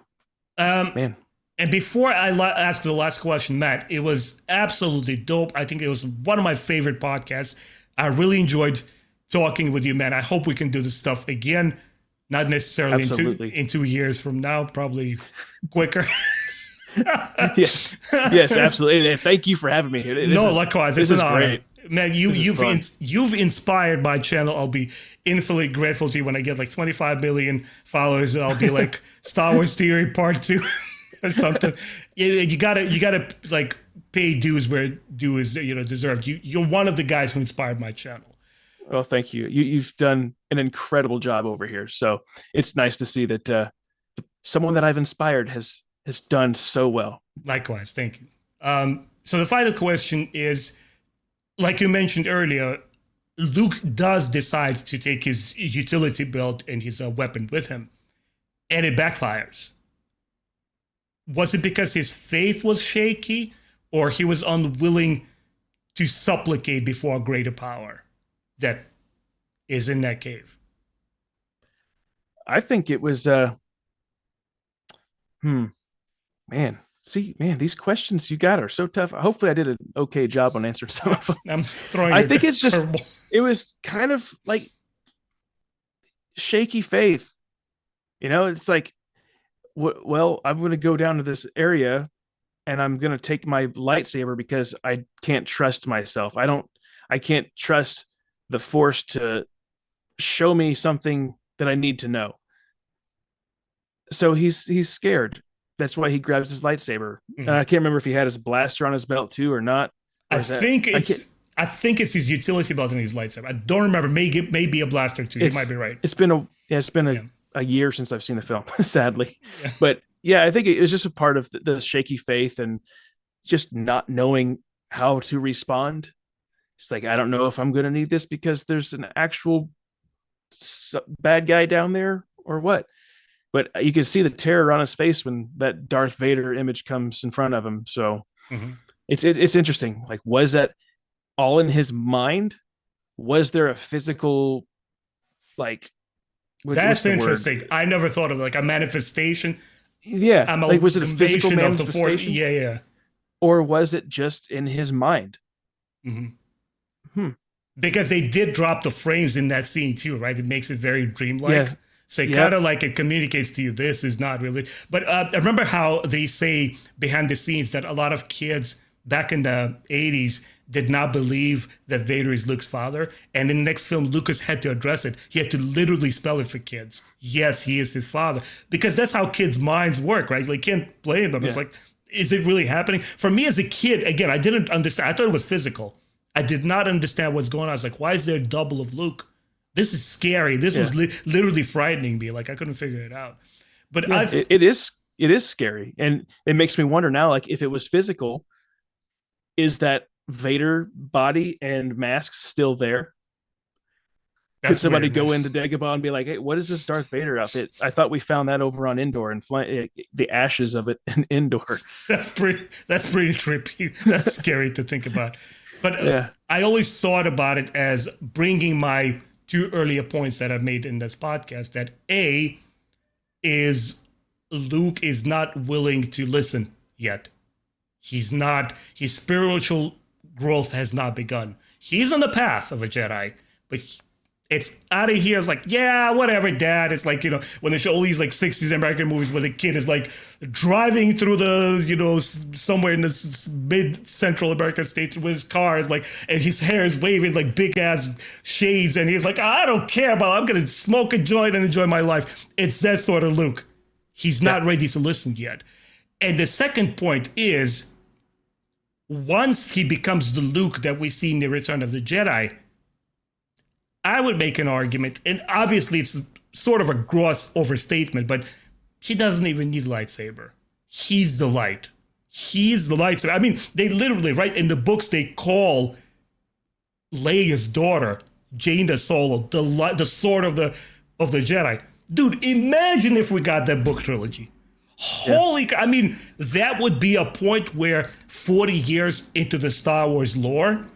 Man. And before I ask the last question, Matt, it was absolutely dope. I think it was one of my favorite podcasts. I really enjoyed talking with you, man. I hope we can do this stuff again. Not necessarily in 2 years from now, probably quicker. Yes, absolutely. And thank you for having me here. Likewise. It's an honor. Great. Man, you've inspired my channel. I'll be infinitely grateful to you when I get like 25 million followers. I'll be like Star Wars Theory Part 2 or something. You gotta like pay dues where due is deserved. You're one of the guys who inspired my channel. Well, thank you. You've done an incredible job over here. So it's nice to see that someone that I've inspired has done so well. Likewise, thank you. So the final question is, like you mentioned earlier, Luke does decide to take his utility belt and his weapon with him, and it backfires. Was it because his faith was shaky, or he was unwilling to supplicate before a greater power that is in that cave? I think it was these questions you got are so tough. Hopefully I did an okay job on answering some of them. I think it's just it was kind of like shaky faith. It's like, well, I'm going to go down to this area and I'm going to take my lightsaber because I can't trust myself. I can't trust the Force to show me something that I need to know. So he's scared. That's why he grabs his lightsaber. And I can't remember if he had his blaster on his belt too or not. Or I think it's his utility belt and his lightsaber. I don't remember. Maybe a blaster too. You might be right. It's been a year since I've seen the film, sadly. Yeah. But yeah, I think it was just a part of the shaky faith and just not knowing how to respond. It's like, I don't know if I'm going to need this because there's an actual bad guy down there or what. But you can see the terror on his face when that Darth Vader image comes in front of him. So it's interesting. Like, was that all in his mind? Was there a physical, like? That's interesting. Word? I never thought of like a manifestation. Yeah, like was it a physical manifestation? Of the Force? Yeah. Or was it just in his mind? Because they did drop the frames in that scene too, right? It makes it very dreamlike. Yeah. So it kind Yep. of like it communicates to you this is not really. But I remember how they say behind the scenes that a lot of kids back in the 80s did not believe that Vader is Luke's father. And in the next film, Lucas had to address it. He had to literally spell it for kids. Yes, he is his father. Because that's how kids' minds work, right? Like, can't blame them. It's like, is it really happening? For me as a kid, again, I didn't understand. I thought it was physical. I did not understand what's going on. I was like, why is there a double of Luke? This is scary. This was literally frightening me. Like, I couldn't figure it out. But it is scary. And it makes me wonder now, like, if it was physical, is that Vader body and mask still there? Could somebody go into Dagobah and be like, hey, what is this Darth Vader outfit? I thought we found that over on Endor and the ashes of it in Endor. That's pretty trippy. That's scary to think about. But I always thought about it as bringing my two earlier points that I've made in this podcast, that A is Luke is not willing to listen yet. He's not, his spiritual growth has not begun. He's on the path of a Jedi, but it's out of here. It's like, yeah, whatever, Dad. It's like, when they show all these like 60s American movies where the kid is like driving through the, somewhere in this mid-central American state with his car, is like, and his hair is waving like big ass shades. And he's like, I don't care about it. I'm going to smoke a joint and enjoy my life. It's that sort of Luke. He's not ready to listen yet. And the second point is, once he becomes the Luke that we see in the Return of the Jedi, I would make an argument, and obviously it's sort of a gross overstatement, but he doesn't even need a lightsaber. He's the light. He's the lightsaber. I mean, they literally, right, in the books, they call Leia's daughter, Jaina Solo, the sword of the Jedi. Dude, imagine if we got that book trilogy. Holy, I mean, that would be a point where 40 years into the Star Wars lore,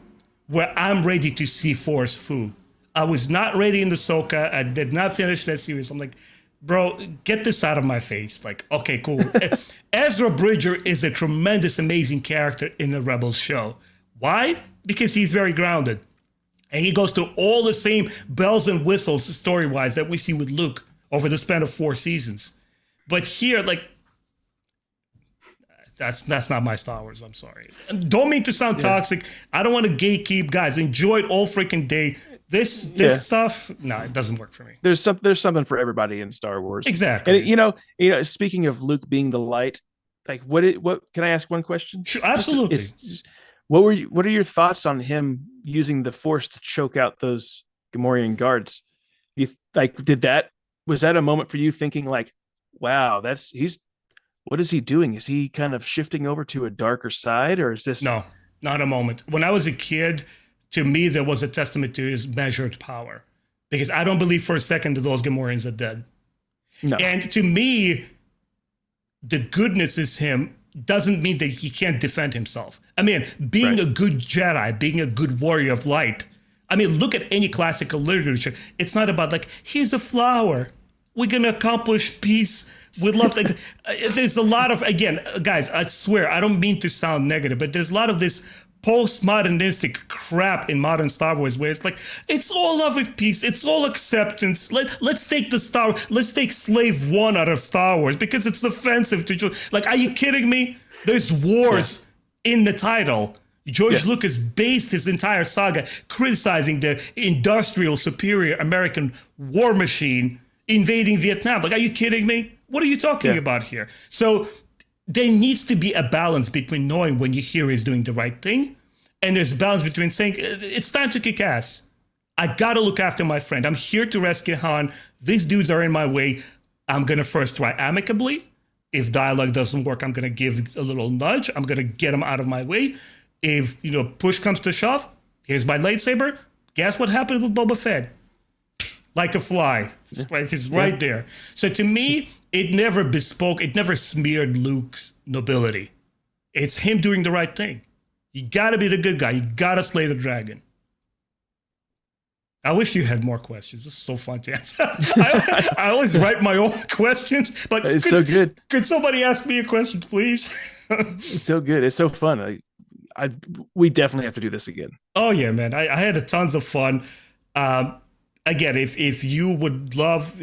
where I'm ready to see Force Fu. I was not ready in the Ahsoka. I did not finish that series. I'm like, bro, get this out of my face. Like, okay, cool. Ezra Bridger is a tremendous, amazing character in the Rebels show. Why? Because he's very grounded. And he goes through all the same bells and whistles story-wise that we see with Luke over the span of 4 seasons. But here, like, that's not my Star Wars. I'm sorry. Don't mean to sound toxic. I don't want to gatekeep. Guys, enjoy it all freaking day. This stuff, no, it doesn't work for me. There's something for everybody in Star Wars. Exactly. And speaking of Luke being the light, like what can I ask one question? Sure, absolutely. What are your thoughts on him using the Force to choke out those Gamorrean guards? Was that a moment for you thinking like, wow, what is he doing? Is he kind of shifting over to a darker side, or is this? No, not a moment. When I was a kid, to me, there was a testament to his measured power, because I don't believe for a second that those Gamorreans are dead. No. And to me, the goodness is him doesn't mean that he can't defend himself. I mean, being a good Jedi, being a good warrior of light. I mean, look at any classical literature. It's not about like, here's a flower. We're going to accomplish peace with love. There's a lot of, again, guys, I swear, I don't mean to sound negative, but there's a lot of this postmodernistic crap in modern Star Wars where it's like, it's all love and peace, it's all acceptance. Let's take Slave One out of Star Wars because it's offensive to children. Like, are you kidding me? There's wars in the title. George Lucas based his entire saga criticizing the industrial superior American war machine invading Vietnam. Like, are you kidding me? What are you talking about here? So there needs to be a balance between knowing when your hero is doing the right thing, and there's a balance between saying, it's time to kick ass. I gotta look after my friend. I'm here to rescue Han. These dudes are in my way. I'm gonna first try amicably. If dialogue doesn't work, I'm gonna give a little nudge. I'm gonna get them out of my way. If, push comes to shove, here's my lightsaber. Guess what happened with Boba Fett? Like a fly. He's right there. So to me, it never smeared Luke's nobility. It's him doing the right thing. You gotta be the good guy. You gotta slay the dragon. I wish you had more questions. This is so fun to answer. I always write my own questions, but it's so good. Could somebody ask me a question, please? It's so good. It's so fun. We definitely have to do this again. Oh yeah, man. I had tons of fun. Again, if you would love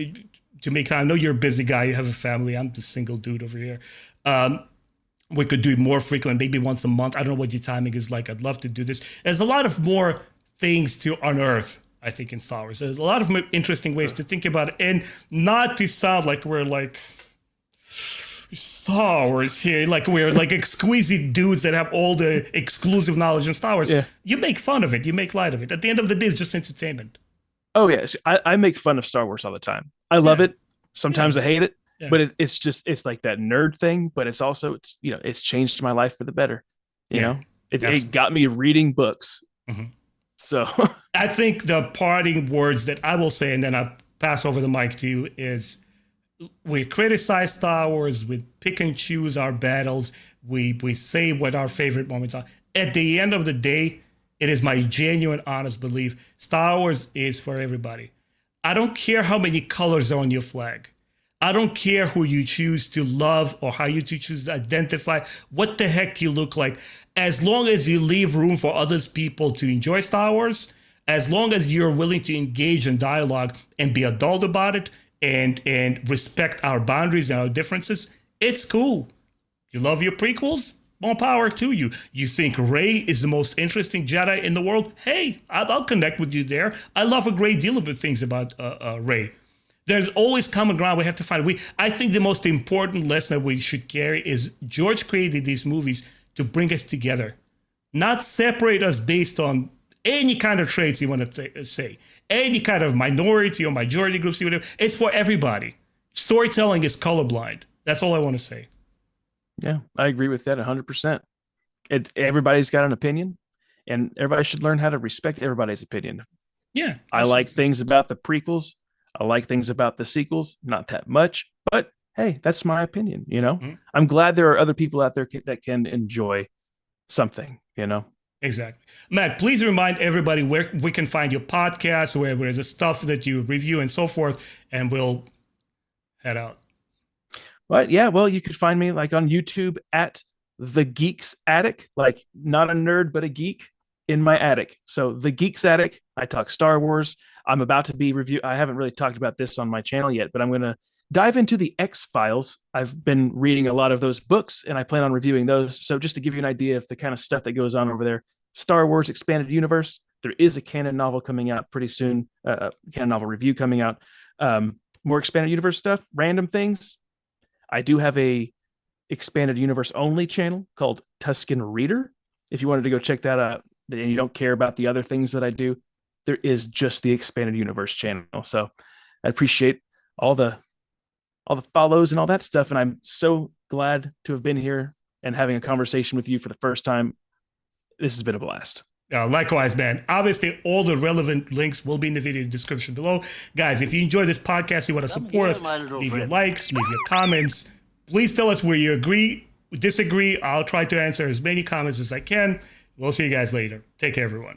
to make time. I know you're a busy guy. You have a family. I'm the single dude over here. We could do it more frequent, maybe once a month. I don't know what your timing is like. I'd love to do this. There's a lot of more things to unearth, I think, in Star Wars. There's a lot of interesting ways to think about it, and not to sound like we're like Star Wars here, like we're like exquisite dudes that have all the exclusive knowledge in Star Wars. Yeah. You make fun of it. You make light of it. At the end of the day, it's just entertainment. Oh yes, I make fun of Star Wars all the time. I love it. Sometimes I hate it, but it's like that nerd thing. But it's also it's changed my life for the better. You know, it got me reading books. Mm-hmm. So I think the parting words that I will say, and then I'll pass over the mic to you, is we criticize Star Wars, we pick and choose our battles, we say what our favorite moments are. At the end of the day, it is my genuine, honest belief, Star Wars is for everybody. I don't care how many colors are on your flag. I don't care who you choose to love or how you choose to identify, what the heck you look like. As long as you leave room for others people to enjoy Star Wars, as long as you're willing to engage in dialogue and be adult about it, and respect our boundaries and our differences, it's cool. You love your prequels? More power to you. You think Rey is the most interesting Jedi in the world? Hey, I'll connect with you there. I love a great deal of the things about Rey. There's always common ground we have to find. I think the most important lesson that we should carry is George created these movies to bring us together, not separate us based on any kind of traits you want to say, any kind of minority or majority groups, whatever. It's for everybody. Storytelling is colorblind. That's all I want to say. Yeah, I agree with that 100%. Everybody's got an opinion, and everybody should learn how to respect everybody's opinion. Yeah, absolutely. I like things about the prequels. I like things about the sequels. Not that much, but hey, that's my opinion. Mm-hmm. I'm glad there are other people out there that can enjoy something. Exactly. Matt, please remind everybody where we can find your podcast, where there's the stuff that you review and so forth, and we'll head out. But yeah, well, you could find me like on YouTube at The Geek's Attic, like not a nerd, but a geek in my attic. So The Geek's Attic, I talk Star Wars. I'm about to be I haven't really talked about this on my channel yet, but I'm going to dive into the X-Files. I've been reading a lot of those books, and I plan on reviewing those. So just to give you an idea of the kind of stuff that goes on over there, Star Wars Expanded Universe, there is a canon novel coming out pretty soon, canon novel review coming out. More Expanded Universe stuff, random things. I do have a Expanded Universe only channel called Tuscan Reader. If you wanted to go check that out and you don't care about the other things that I do, there is just the Expanded Universe channel. So I appreciate all the follows and all that stuff. And I'm so glad to have been here and having a conversation with you for the first time. This has been a blast. Likewise, man. Obviously, all the relevant links will be in the video description below. Guys, if you enjoy this podcast, you want to support us, leave your likes, leave your comments. Please tell us where you agree, disagree. I'll try to answer as many comments as I can. We'll see you guys later. Take care, everyone.